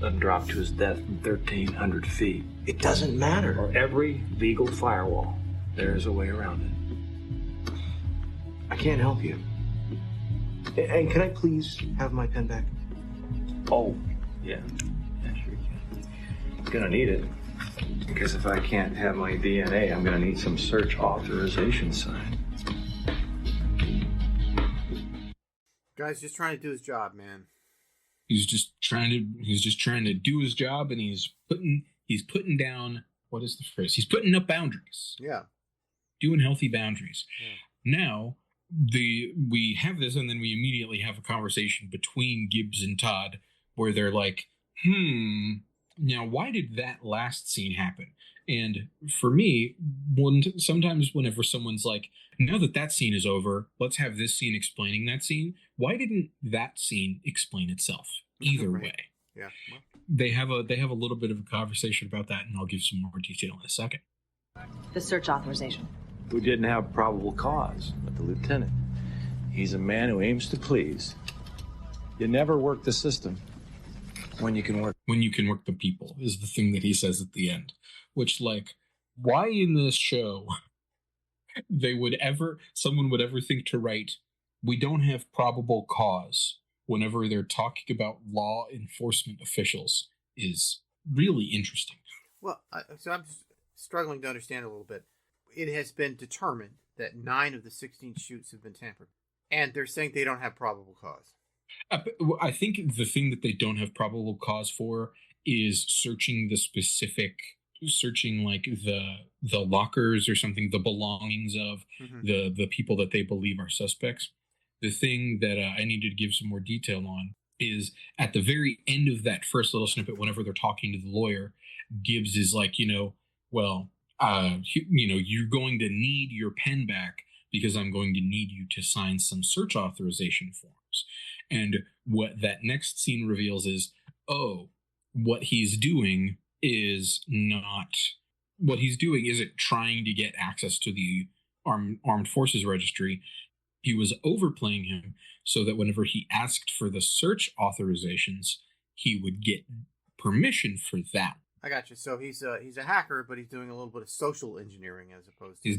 Let him drop to his death from 1,300 feet. It doesn't matter. For every legal firewall, there is a way around it. I can't help you. And can I please have my pen back? Oh, yeah. Yeah, sure you can. I'm gonna need it. Because if I can't have my DNA, I'm gonna need some search authorization signed. Guy's just trying to do his job, man. He's just trying to do his job, and he's putting down, what is the phrase? He's putting up boundaries. Yeah. Doing healthy boundaries. Yeah. Now, we have this, and then we immediately have a conversation between Gibbs and Todd where they're like, now why did that last scene happen? And for me, sometimes whenever someone's like, now that scene is over, let's have this scene explaining that scene. Why didn't that scene explain itself? Either way. Yeah. Well. They have a little bit of a conversation about that, and I'll give some more detail in a second. The search authorization. Who didn't have probable cause, but the lieutenant. He's a man who aims to please. You never work the system when you can work the people is the thing that he says at the end. Which, like, why in this show someone would ever think to write, we don't have probable cause whenever they're talking about law enforcement officials, is really interesting. Well, so I'm just struggling to understand a little bit. It has been determined that 9 of the 16 chutes have been tampered, and they're saying they don't have probable cause. I think the thing that they don't have probable cause for is searching like the lockers or something, the belongings of the people that they believe are suspects. The thing that I needed to give some more detail on is at the very end of that first little snippet, whenever they're talking to the lawyer, Gibbs is like, you're going to need your pen back because I'm going to need you to sign some search authorization forms. And what that next scene reveals is, what he's doing isn't trying to get access to the Armed Forces Registry. He was overplaying him so that whenever he asked for the search authorizations, he would get permission for that. I got you. So he's a hacker, but he's doing a little bit of social engineering as opposed to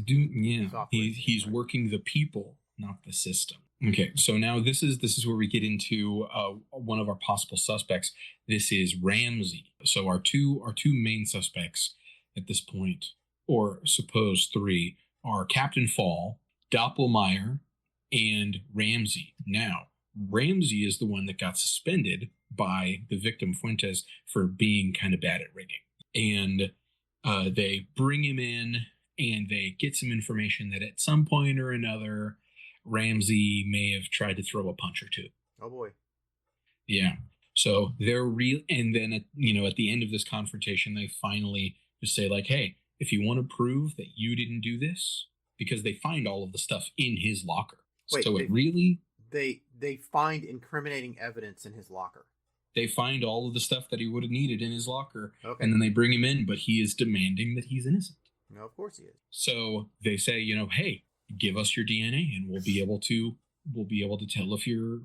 he's working the people, not the system. Okay, so now this is where we get into one of our possible suspects. This is Ramsey. So our two main suspects at this point, or suppose 3, are Captain Fall, Doppelmayr, and Ramsey. Now, Ramsey is the one that got suspended by the victim Fuentes for being kind of bad at rigging. And they bring him in, and they get some information that at some point or another, Ramsey may have tried to throw a punch or two. Oh boy. Yeah. So they're real. And then, at the end of this confrontation, they finally just say, like, hey, if you want to prove that you didn't do this, because they find all of the stuff in his locker. Wait, so they find incriminating evidence in his locker. They find all of the stuff that he would have needed in his locker, Okay. and then they bring him in, but he is demanding that he's innocent. No, of course he is. So they say, hey, give us your DNA, and we'll be able to tell if you're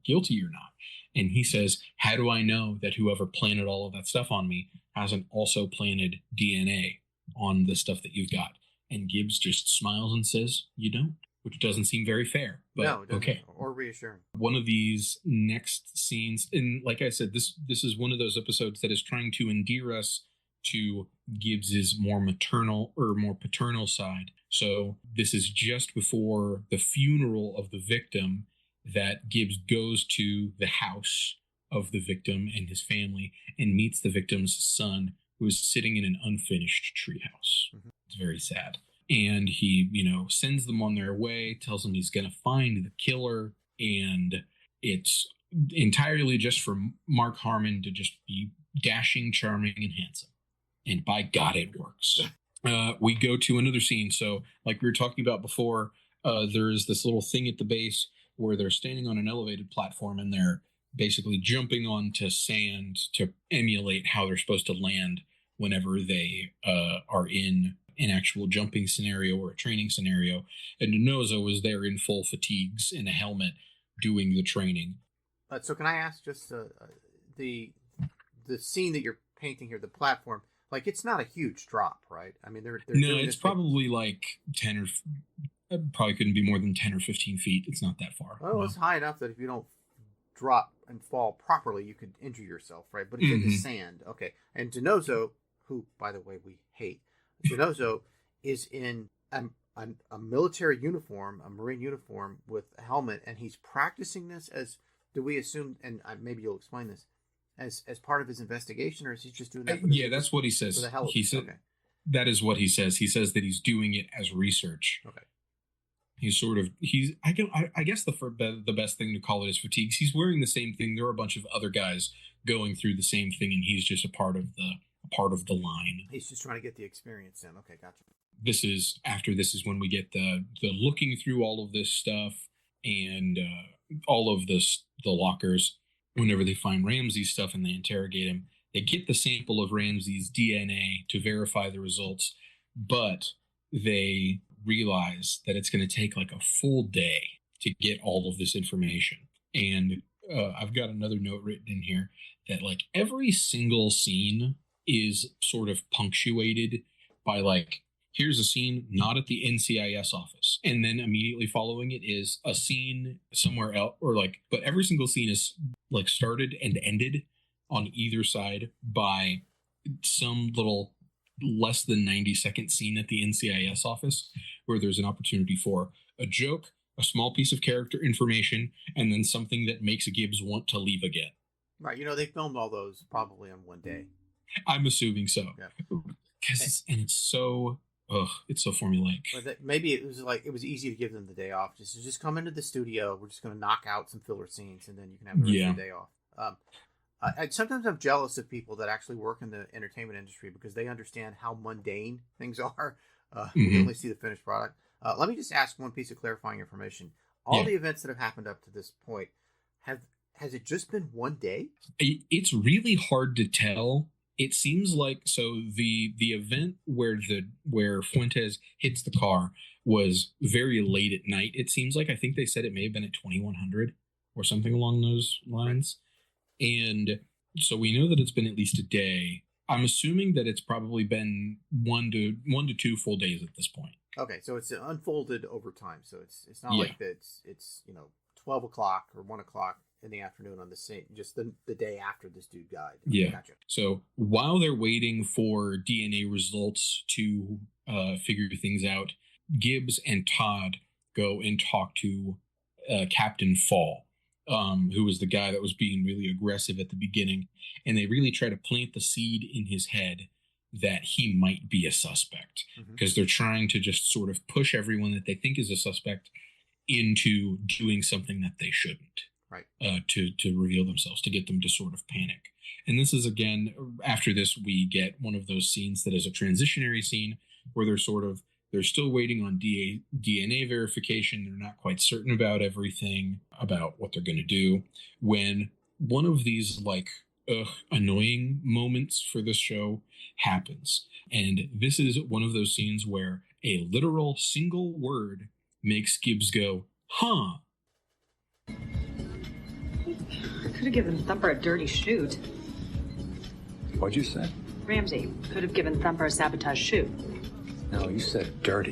guilty or not. And he says, how do I know that whoever planted all of that stuff on me hasn't also planted DNA on the stuff that you've got? And Gibbs just smiles and says, you don't, which doesn't seem very fair. But no, it doesn't, okay. Or reassuring. One of these next scenes, and like I said, this is one of those episodes that is trying to endear us to Gibbs's more maternal or more paternal side. So this is just before the funeral of the victim that Gibbs goes to the house of the victim and his family and meets the victim's son, who is sitting in an unfinished treehouse. Mm-hmm. It's very sad. And he, sends them on their way, tells them he's going to find the killer, and it's entirely just for Mark Harmon to just be dashing, charming, and handsome. And by God, it works. We go to another scene. So like we were talking about before, there's this little thing at the base where they're standing on an elevated platform and they're basically jumping onto sand to emulate how they're supposed to land whenever they are in an actual jumping scenario or a training scenario. And Denozo was there in full fatigues in a helmet doing the training. So can I ask just the scene that you're painting here, the platform, like it's not a huge drop, right? I mean, they're no, it's probably like 10 or probably couldn't be more than 10 or 15 feet. It's not that far. Well, it's high enough that if you don't drop and fall properly, you could injure yourself, right? But it's in the sand. Okay. And Denozo, who, by the way, we hate, Denozo is in a military uniform, a Marine uniform with a helmet, and he's practicing this as, do we assume, and maybe you'll explain this, as part of his investigation, or is he just doing that? Yeah, that's what he says. He said, okay. That is what he says. He says that he's doing it as research. Okay. I guess the best thing to call it is fatigues. He's wearing the same thing. There are a bunch of other guys going through the same thing, and he's just a part of the line. He's just trying to get the experience in. Okay, gotcha. This is when we get the looking through all of this stuff and all of the lockers. Whenever they find Ramsey's stuff and they interrogate him, they get the sample of Ramsey's DNA to verify the results, but they realize that it's going to take like a full day to get all of this information. And I've got another note written in here that like every single scene is sort of punctuated by like, here's a scene not at the NCIS office, and then immediately following it is a scene somewhere else, or like, but every single scene is like started and ended on either side by some little less than 90-second scene at the NCIS office where there's an opportunity for a joke, a small piece of character information, and then something that makes Gibbs want to leave again. Right. They filmed all those probably on one day. I'm assuming so. Yeah. It's so formulaic. But maybe it was easy to give them the day off. Just come into the studio. We're just going to knock out some filler scenes, and then you can have the rest of the day off. Sometimes I'm jealous of people that actually work in the entertainment industry because they understand how mundane things are. You only see the finished product. Let me just ask one piece of clarifying information. All the events that have happened up to this point, has it just been one day? It's really hard to tell. It seems like the event where Fuentes hits the car was very late at night. It seems like, I think they said it may have been at 2100 or something along those lines. Right. And so we know that it's been at least a day. I'm assuming that it's probably been one to two full days at this point. Okay, so it's unfolded over time. So it's not like that. It's 12 o'clock or 1 o'clock in the afternoon on the same, just the day after this dude died. Yeah. Gotcha. So while they're waiting for DNA results to figure things out, Gibbs and Todd go and talk to Captain Fall, who was the guy that was being really aggressive at the beginning, and they really try to plant the seed in his head that he might be a suspect, because they're trying to just sort of push everyone that they think is a suspect into doing something that they shouldn't. Right. To reveal themselves, to get them to sort of panic. And this is, again, after this, we get one of those scenes that is a transitionary scene where they're still waiting on DNA verification. They're not quite certain about everything, about what they're going to do, when one of these like annoying moments for this show happens. And this is one of those scenes where a literal single word makes Gibbs go, huh. Could have given Thumper a dirty shoot. What'd you say? Ramsey could have given Thumper a sabotage shoot. No, you said dirty.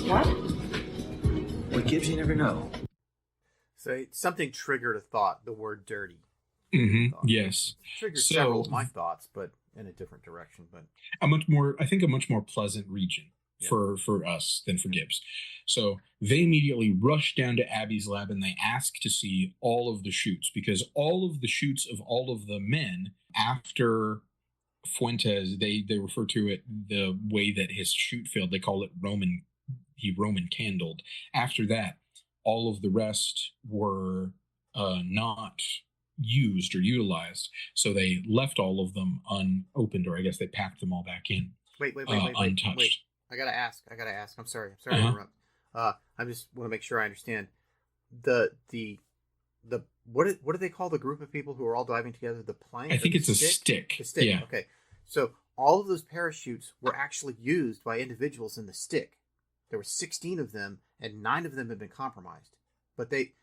What? What Gibbs, you never know. So something triggered a thought, the word dirty. Mm-hmm. Yes. It triggered several of my thoughts, but in a different direction. But a much more pleasant region for us than for Gibbs. So they immediately rush down to Abby's lab and they ask to see all of the shoots, because all of the shoots of all of the men after Fuentes, they refer to it the way that his shoot failed. They call it Roman candled. After that, all of the rest were not used or utilized. So they left all of them unopened, or I guess they packed them all back in. Wait, untouched. Wait. I gotta ask. I'm sorry to interrupt. I just want to make sure I understand. The what do they call the group of people who are all diving together? The plank? I think it's a stick. The stick. Yeah. Okay. So all of those parachutes were actually used by individuals in the stick. There were 16 of them, and 9 of them had been compromised. But they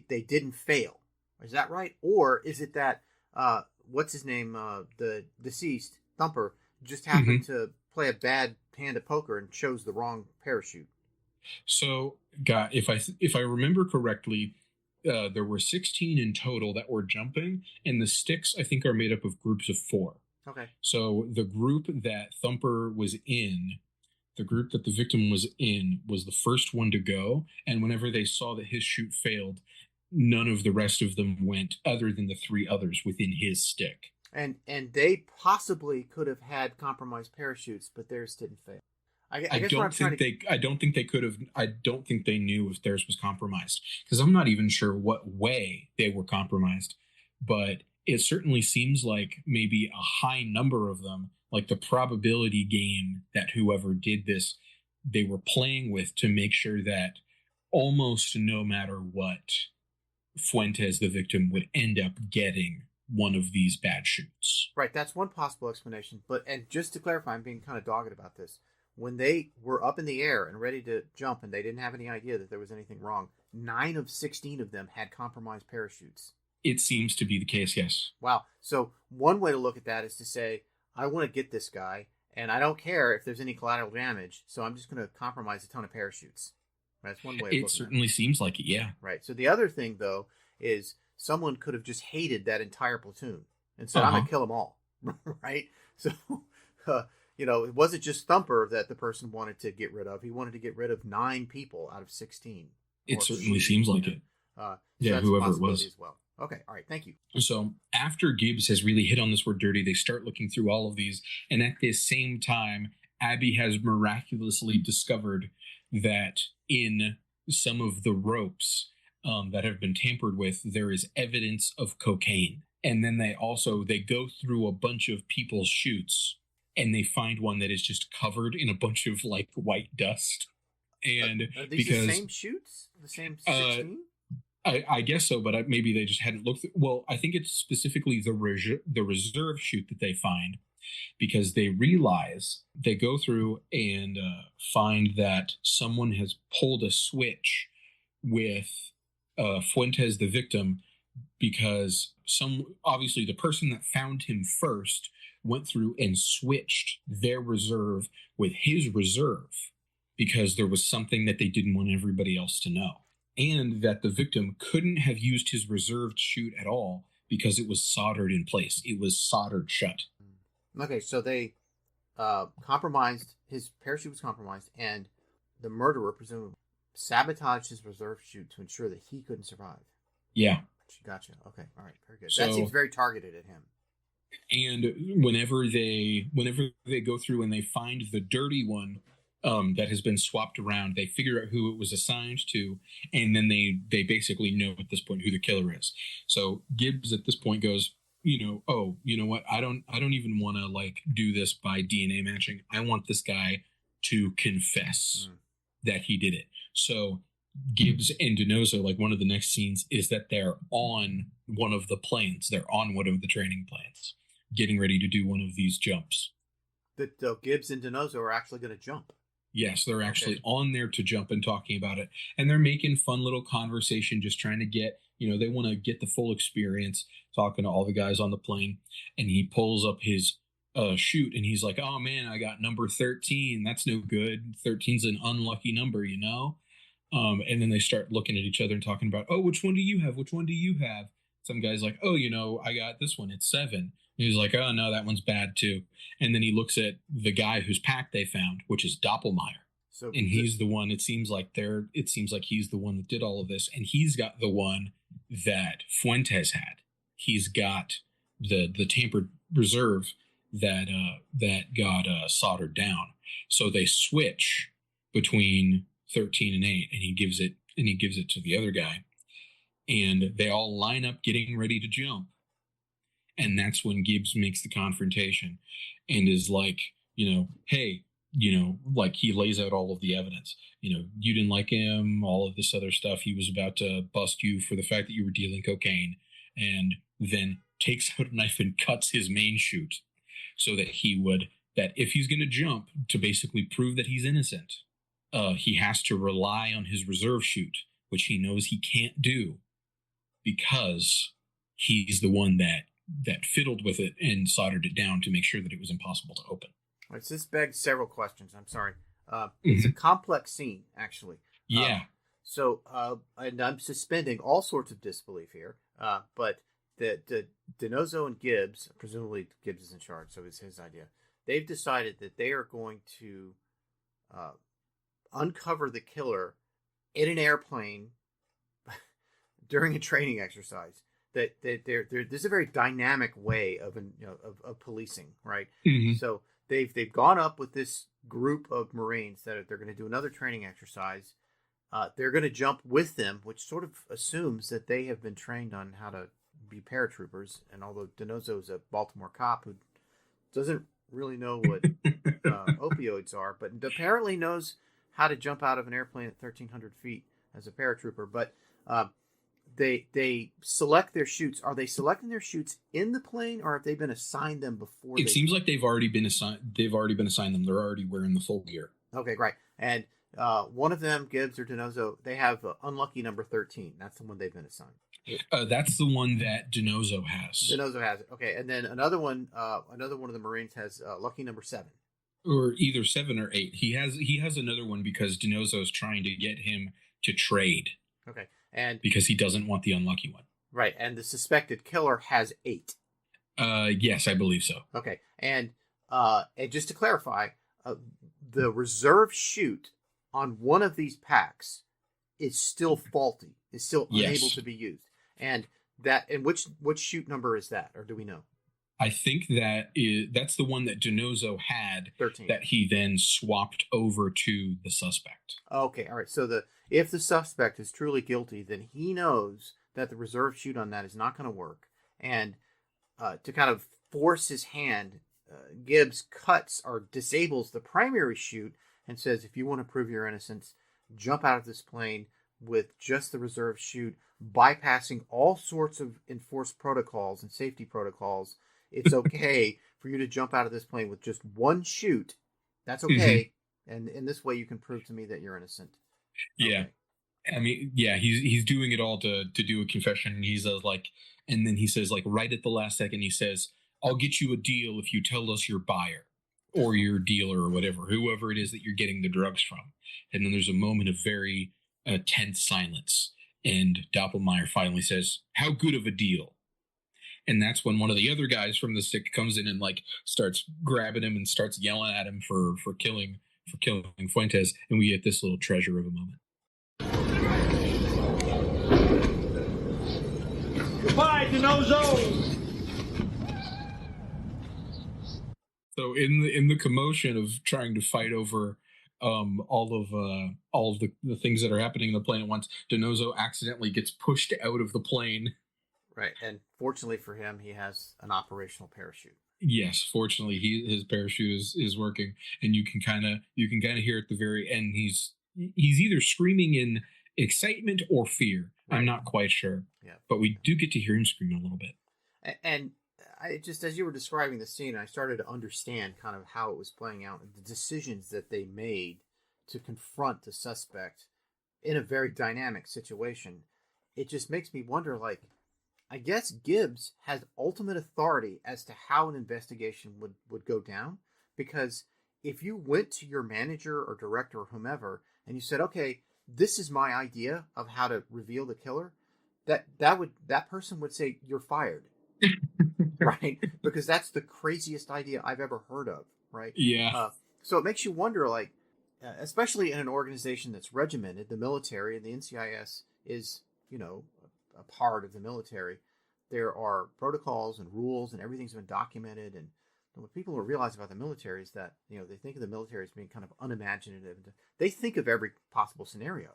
didn't fail. Is that right? Or is it that what's his name? The deceased Thumper just happened to play a bad hand at poker and chose the wrong parachute. So, God, if I remember correctly, there were 16 in total that were jumping, and the sticks I think are made up of groups of 4. Okay. So the group that Thumper was in, the group that the victim was in, was the first one to go, and whenever they saw that his shoot failed, none of the rest of them went, other than the 3 others within his stick. And they possibly could have had compromised parachutes, but theirs didn't fail. I don't think they could have. I don't think they knew if theirs was compromised, because I'm not even sure what way they were compromised. But it certainly seems like maybe a high number of them, like the probability game that whoever did this, they were playing with to make sure that almost no matter what, Fuentes, the victim, would end up getting one of these bad shoots. Right, that's one possible explanation. And just to clarify, I'm being kind of dogged about this. When they were up in the air and ready to jump and they didn't have any idea that there was anything wrong, 9 of 16 of them had compromised parachutes. It seems to be the case, yes. Wow. So one way to look at that is to say, I want to get this guy, and I don't care if there's any collateral damage, so I'm just going to compromise a ton of parachutes. That's one way of looking at it. It certainly seems like it, yeah. Right. So the other thing, though, is someone could have just hated that entire platoon and said, I'm going to kill them all. Right? So, it wasn't just Thumper that the person wanted to get rid of. He wanted to get rid of 9 people out of 16. It certainly seems like it. So whoever it was. As well. Okay. All right. Thank you. So after Gibbs has really hit on this word dirty, they start looking through all of these. And at this same time, Abby has miraculously discovered that in some of the ropes that have been tampered with, there is evidence of cocaine. And then they go through a bunch of people's chutes, and they find one that is just covered in a bunch of like white dust. And are these the same chutes? The same 16? I guess so, but maybe they just hadn't looked. Well, I think it's specifically the reserve chute that they find, because they realize they go through and find that someone has pulled a switch with Fuentes, the victim, because obviously the person that found him first went through and switched their reserve with his reserve, because there was something that they didn't want everybody else to know. And that the victim couldn't have used his reserved chute at all because it was soldered in place. It was soldered shut. Okay, so they compromised, his parachute was compromised, and the murderer presumably sabotaged his reserve chute to ensure that he couldn't survive. Yeah. Gotcha. Okay, all right, very good. That seems very targeted at him. And whenever they go through and they find the dirty one, that has been swapped around, they figure out who it was assigned to, and then they basically know at this point who the killer is. So Gibbs at this point goes, you know what? I don't even want to like do this by DNA matching. I want this guy to confess that he did it. So Gibbs and DiNozzo, like one of the next scenes is that they're on one of the planes. They're on one of the training planes, getting ready to do one of these jumps. That Gibbs and DiNozzo are actually going to jump. Yes, they're actually on there to jump and talking about it. And they're making fun little conversation, just trying to get, they want to get the full experience, talking to all the guys on the plane. And he pulls up his chute and he's like, oh man, I got number 13. That's no good. 13's an unlucky number, and then they start looking at each other and talking about, oh, which one do you have? Which one do you have? Some guy's like, oh, I got this one. It's 7. And he's like, oh, no, that one's bad too. And then he looks at the guy whose pack they found, which is Doppelmayr. And he's the one, it seems like he's the one that did all of this. And he's got the one that Fuentes had. He's got the tampered reserve that got soldered down. So they switch between 13 and 8, and he gives it to the other guy. And they all line up getting ready to jump. And that's when Gibbs makes the confrontation and is like, hey, like he lays out all of the evidence. You didn't like him, all of this other stuff. He was about to bust you for the fact that you were dealing cocaine, and then takes out a knife and cuts his main chute so that that if he's going to jump to basically prove that he's innocent, he has to rely on his reserve chute, which he knows he can't do because he's the one that fiddled with it and soldered it down to make sure that it was impossible to open. All right, so this begs several questions. I'm sorry. It's a complex scene, actually. Yeah. And I'm suspending all sorts of disbelief here. But the DiNozzo and Gibbs, presumably Gibbs is in charge, so it's his idea. They've decided that they are going to uncover the killer in an airplane during a training exercise. That there's a very dynamic way of policing, right? Mm-hmm. So they've gone up with this group of Marines that they're going to do another training exercise. They're going to jump with them, which sort of assumes that they have been trained on how to be paratroopers. And although DiNozzo is a Baltimore cop who doesn't really know what opioids are, but apparently knows how to jump out of an airplane at 1,300 feet as a paratrooper. But they select their chutes. Are they selecting their chutes in the plane, or have they been assigned them before? It seems like they've already been assigned them. They're already wearing the full gear. Okay, great. And one of them, Gibbs or DiNozzo, they have unlucky number 13. That's the one they've been assigned. That's the one that DiNozzo has. DiNozzo has it. Okay, and then another one of the Marines has lucky number 7. Or either 7 or 8. He has another one because DiNozzo is trying to get him to trade. Okay, and because he doesn't want the unlucky one. Right, and the suspected killer has 8. Yes, I believe so. Okay, and just to clarify, the reserve chute on one of these packs is still faulty. Is still unable to be used. And which chute number is that, or do we know? I think that's the one that DiNozzo had 13. That he then swapped over to the suspect. Okay, all right. So if the suspect is truly guilty, then he knows that the reserve chute on that is not going to work. And to kind of force his hand, Gibbs cuts or disables the primary chute and says, if you want to prove your innocence, jump out of this plane with just the reserve chute, bypassing all sorts of enforced protocols and safety protocols. It's okay for you to jump out of this plane with just one chute. That's okay. Mm-hmm. And in this way, you can prove to me that you're innocent. Yeah. Okay. I mean, yeah, he's doing it all to do a confession. And he says and then he says, right at the last second, he says, I'll get you a deal if you tell us your buyer or your dealer or whoever it is that you're getting the drugs from. And then there's a moment of very tense silence. And Doppelmayr finally says, how good of a deal? And that's when one of the other guys from the stick comes in and starts grabbing him and starts yelling at him for killing Fuentes. And we get this little treasure of a moment. Goodbye, DiNozzo! So in the commotion of trying to fight over all of the things that are happening in the plane at once, DiNozzo accidentally gets pushed out of the plane. Right, and fortunately for him, he has an operational parachute. Yes, fortunately, his parachute is working, and you can kind of hear at the very end he's either screaming excitement or fear. Right. I'm not quite sure. Yeah. But we do get to hear him scream a little bit. And I just, as you were describing the scene, I started to understand kind of how it was playing out and the decisions that they made to confront the suspect in a very dynamic situation. It just makes me wonder, like, I guess Gibbs has ultimate authority as to how an investigation would go down. Because if you went to your manager or director or whomever and you said, okay, this is my idea of how to reveal the killer, that person would say, you're fired. Right? Because that's the craziest idea I've ever heard of. Right? Yeah. So it makes you wonder, like, especially in an organization that's regimented, the military, and the NCIS is, a part of the military. There are protocols and rules, and everything's been documented. And what people realize about the military is that, they think of the military as being kind of unimaginative. They think of every possible scenario.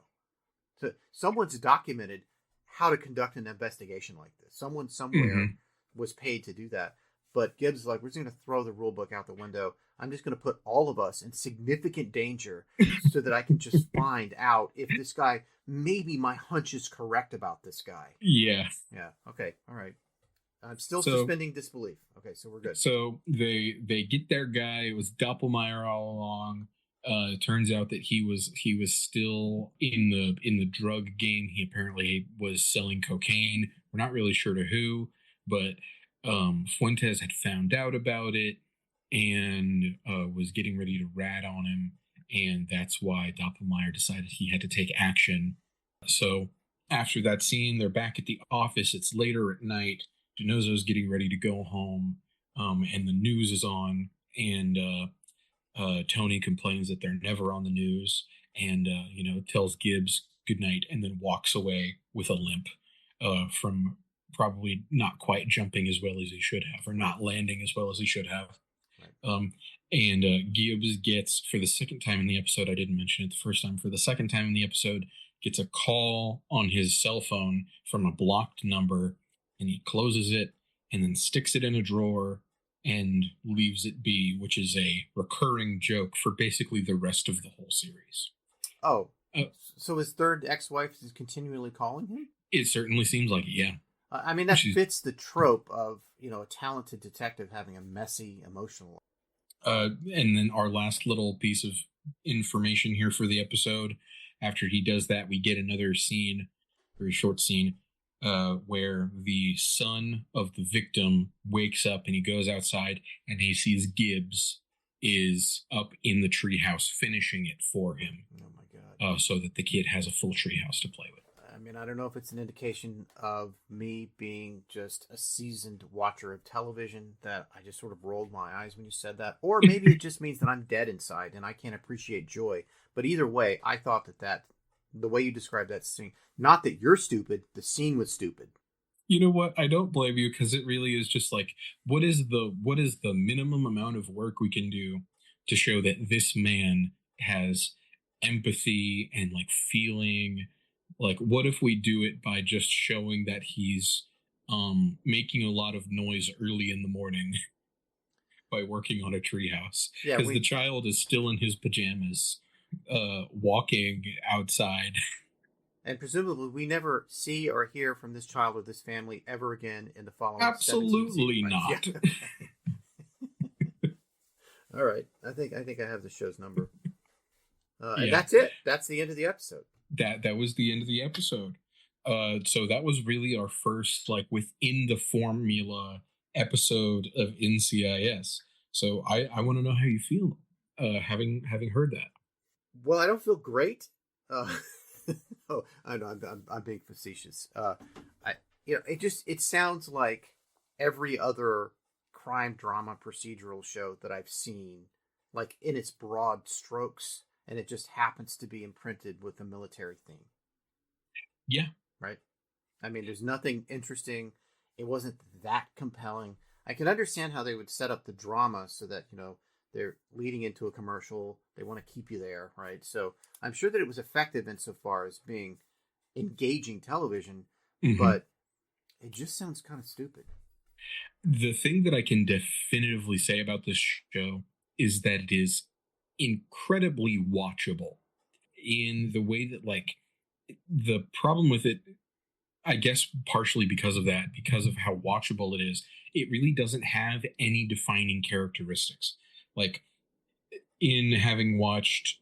So someone's documented how to conduct an investigation like this. Someone somewhere was paid to do that. But Gibbs is like, we're just going to throw the rule book out the window. I'm just going to put all of us in significant danger so that I can just find out if this guy, maybe my hunch is correct about this guy. Yeah. Yeah. Okay. All right. I'm still suspending disbelief. Okay. So we're good. So they get their guy. It was Doppelmayr all along. It turns out that he was still in the drug game. He apparently was selling cocaine. We're not really sure to who, but Fuentes had found out about it and was getting ready to rat on him, and that's why Doppelmayr decided he had to take action. So after that scene, they're back at the office. It's later at night. DiNozzo's getting ready to go home, and the news is on, and Tony complains that they're never on the news, and tells Gibbs goodnight, and then walks away with a limp from probably not quite jumping as well as he should have, or not landing as well as he should have. Right. And Gibbs gets, for the second time in the episode, I didn't mention it the first time, for the second time in the episode, gets a call on his cell phone from a blocked number, and he closes it and then sticks it in a drawer and leaves it be, which is a recurring joke for basically the rest of the whole series. Oh, so his third ex-wife is continually calling him? It certainly seems like it, yeah. I mean, that fits the trope of, a talented detective having a messy, emotional life. And then our last little piece of information here for the episode, after he does that, we get another scene, very short scene, where the son of the victim wakes up and he goes outside and he sees Gibbs is up in the treehouse finishing it for him. Oh my God. So that the kid has a full treehouse to play with. I mean, I don't know if it's an indication of me being just a seasoned watcher of television, that I just sort of rolled my eyes when you said that, or maybe it just means that I'm dead inside and I can't appreciate joy. But either way, I thought that the way you described that scene, not that you're stupid, the scene was stupid. You know what? I don't blame you, because it really is just like, what is the minimum amount of work we can do to show that this man has empathy and like feeling? Like, what if we do it by just showing that he's making a lot of noise early in the morning by working on a treehouse? Because the child is still in his pajamas, walking outside. And presumably we never see or hear from this child or this family ever again in the following. Absolutely not. Yeah. All right. I think I have the show's number. And that's it. That's the end of the episode. That was the end of the episode. So that was really our first, like, within the formula episode of NCIS. So I want to know how you feel having heard that. Well, I don't feel great. Oh, I know I'm being facetious. It sounds like every other crime drama procedural show that I've seen, like in its broad strokes. And it just happens to be imprinted with the military theme. Yeah. Right? I mean, there's nothing interesting. It wasn't that compelling. I can understand how they would set up the drama so that, they're leading into a commercial. They want to keep you there, right? So I'm sure that it was effective insofar as being engaging television, but it just sounds kind of stupid. The thing that I can definitively say about this show is that it is incredibly watchable in the way that, like, The problem with it, I guess partially because of that, because of how watchable it is, it really doesn't have any defining characteristics. Like, in having watched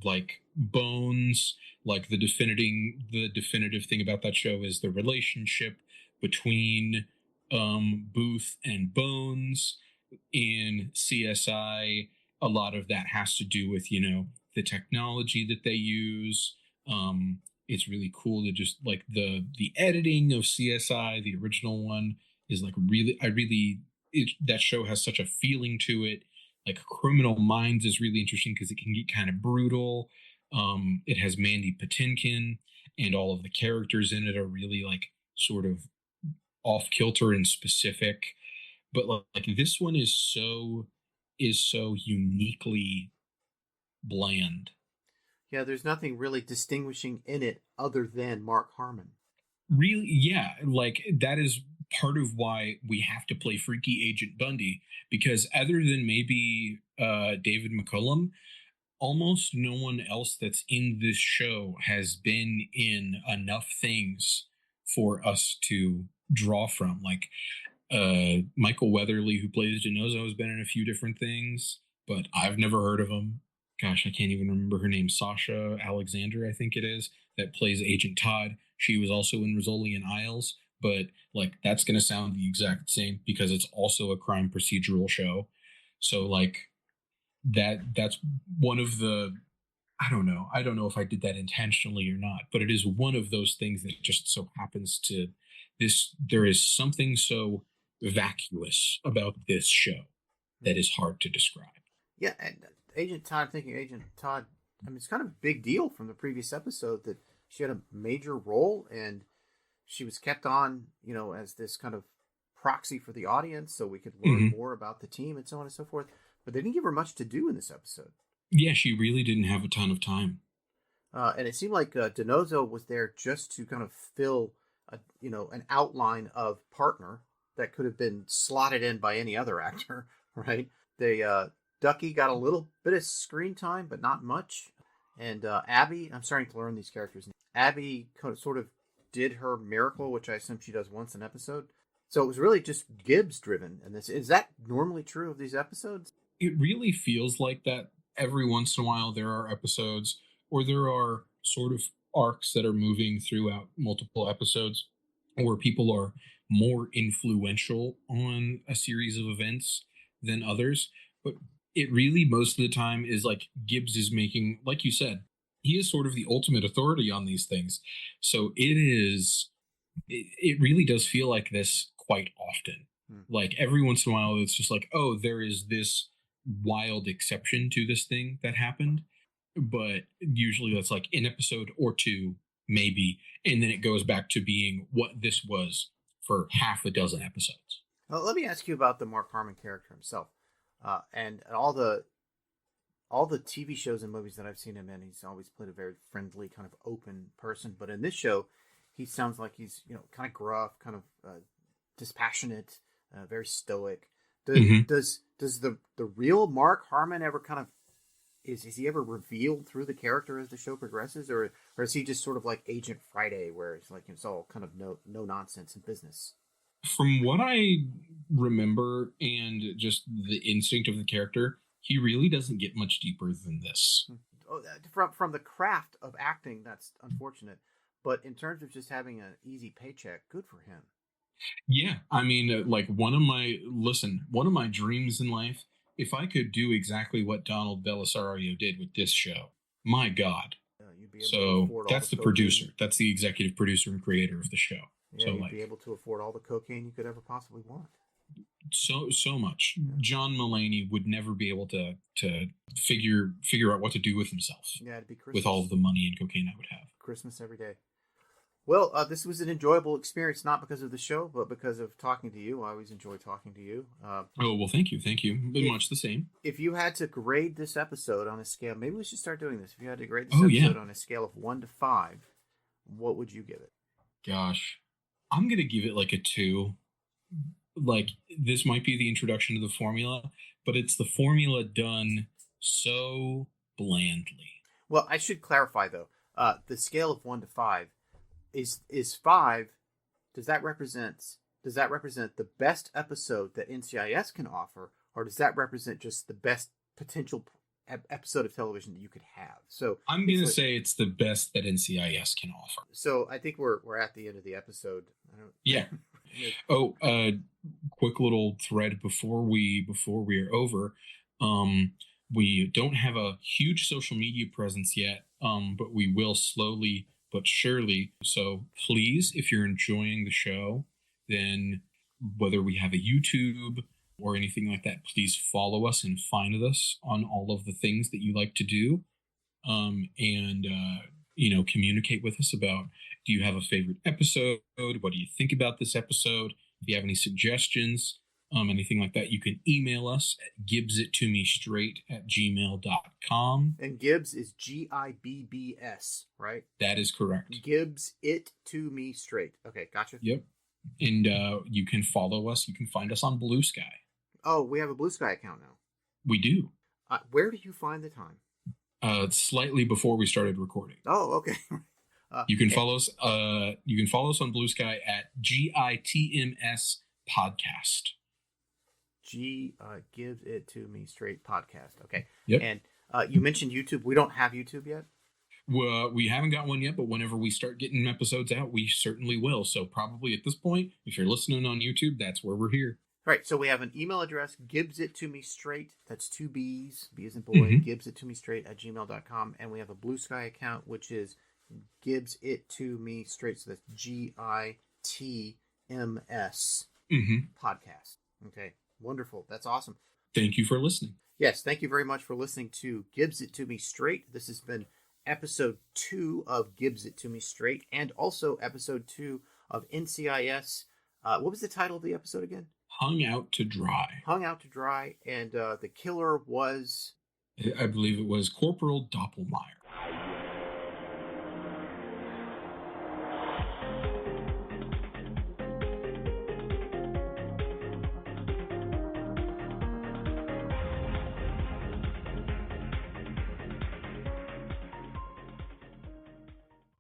like Bones, like the definitive thing about that show is the relationship between Booth and Bones. In CSI, a lot of that has to do with, the technology that they use. It's really cool to just like the editing of CSI, the original one, is like really, that show has such a feeling to it. Like Criminal Minds is really interesting because it can get kind of brutal. It has Mandy Patinkin, and all of the characters in it are really like sort of off kilter and specific. But like this one is so uniquely bland. Yeah, there's nothing really distinguishing in it other than Mark Harmon. Really, yeah, like that is part of why we have to play Freaky Agent Bundy, because other than maybe David McCullum, almost no one else that's in this show has been in enough things for us to draw from. Like Michael Weatherly, who plays DiNozzo, has been in a few different things, but I've never heard of him. Gosh, I can't even remember her name. Sasha Alexander, I think it is, that plays Agent Todd. She was also in Rizzoli and Isles, but like that's going to sound the exact same because it's also a crime procedural show. So like that's one of the, I don't know if I did that intentionally or not, but it is one of those things that just so happens to this. There is something so vacuous about this show that is hard to describe. Yeah, and Agent Todd, I mean, it's kind of a big deal from the previous episode that she had a major role and she was kept on, as this kind of proxy for the audience so we could learn more about the team and so on and so forth. But they didn't give her much to do in this episode. Yeah, she really didn't have a ton of time. And it seemed like DiNozzo was there just to kind of fill, an outline of partner that could have been slotted in by any other actor, right? Ducky got a little bit of screen time, but not much. And Abby, I'm starting to learn these characters. Abby sort of did her miracle, which I assume she does once an episode. So it was really just Gibbs driven. And is that normally true of these episodes? It really feels like that. Every once in a while there are episodes, or there are sort of arcs that are moving throughout multiple episodes, where people are more influential on a series of events than others. But it really, most of the time, is like Gibbs is making, like you said, he is sort of the ultimate authority on these things. So it really does feel like this quite often. Like every once in a while, it's just like, oh, there is this wild exception to this thing that happened. But usually that's like an episode or two, maybe. And then it goes back to being what this was for half a dozen episodes. Well, let me ask you about the Mark Harmon character himself. And all the TV shows and movies that I've seen him in, he's always played a very friendly, kind of open person. But in this show, he sounds like he's, kind of gruff, kind of dispassionate, very stoic. Does the real Mark Harmon ever kind of, is he ever revealed through the character as the show progresses, or is he just sort of like Agent Friday, where it's like it's all kind of no nonsense in business? From what I remember and just the instinct of the character, he really doesn't get much deeper than this. From the craft of acting, that's unfortunate. But in terms of just having an easy paycheck, good for him. Yeah, I mean, like one of my dreams in life, if I could do exactly what Donald Belisario did with this show, my God. You'd be able to afford that's the producer. That's the executive producer and creator of the show. Yeah, so you'd be able to afford all the cocaine you could ever possibly want. So much. Yeah. John Mulaney would never be able to figure out what to do with himself. Yeah, it'd be Christmas. With all of the money and cocaine I would have. Christmas every day. Well, this was an enjoyable experience, not because of the show, but because of talking to you. I always enjoy talking to you. Well, thank you. Been much the same. If you had to grade this episode on a scale, maybe we should start doing this. If you had to grade this episode on a scale of 1 to 5, what would you give it? Gosh, I'm going to give it like a 2. Like, this might be the introduction to the formula, but it's the formula done so blandly. Well, I should clarify, though. the scale of 1 to 5 is 5. Does that represent the best episode that NCIS can offer, or does that represent just the best potential episode of television that you could have? So I'm going to say it's the best that NCIS can offer. So I think we're at the end of the episode. Yeah. Oh, quick little thread before we are over. We don't have a huge social media presence yet, but we will slowly but surely. So please, if you're enjoying the show, then whether we have a YouTube or anything like that, please follow us and find us on all of the things that you like to do. And communicate with us about, do you have a favorite episode? What do you think about this episode? If you have any suggestions, anything like that, you can email us at gibbsittomestraight@gmail.com. And Gibbs is Gibbs, right? That is correct. Gibbs it to me straight. Okay, gotcha. Yep. And you can follow us. You can find us on Blue Sky. Oh, we have a Blue Sky account now. We do. Where do you find the time? Slightly before we started recording. Oh, okay. You can follow us. You can follow us on Blue Sky at GITMS Podcast. Gives it to me straight podcast. Okay. Yep. And you mentioned YouTube. We don't have YouTube yet. Well, we haven't got one yet, but whenever we start getting episodes out, we certainly will. So probably at this point, if you're listening on YouTube, that's where we're here. All right. So we have an email address, Gibbs it to me straight. That's 2 B's, B as in boy, Gibbs it to me straight @gmail.com. And we have a Blue Sky account, which is Gibbs it to me straight. So that's GITMS podcast. Okay. Wonderful. That's awesome. Thank you for listening. Yes. Thank you very much for listening to Gibbs it to me straight. This has been episode 2 of Gibbs it to me straight, and also episode 2 of NCIS. What was the title of the episode again? Hung Out to Dry. Hung Out to Dry. And the killer was... I believe it was Corporal Doppelmayr.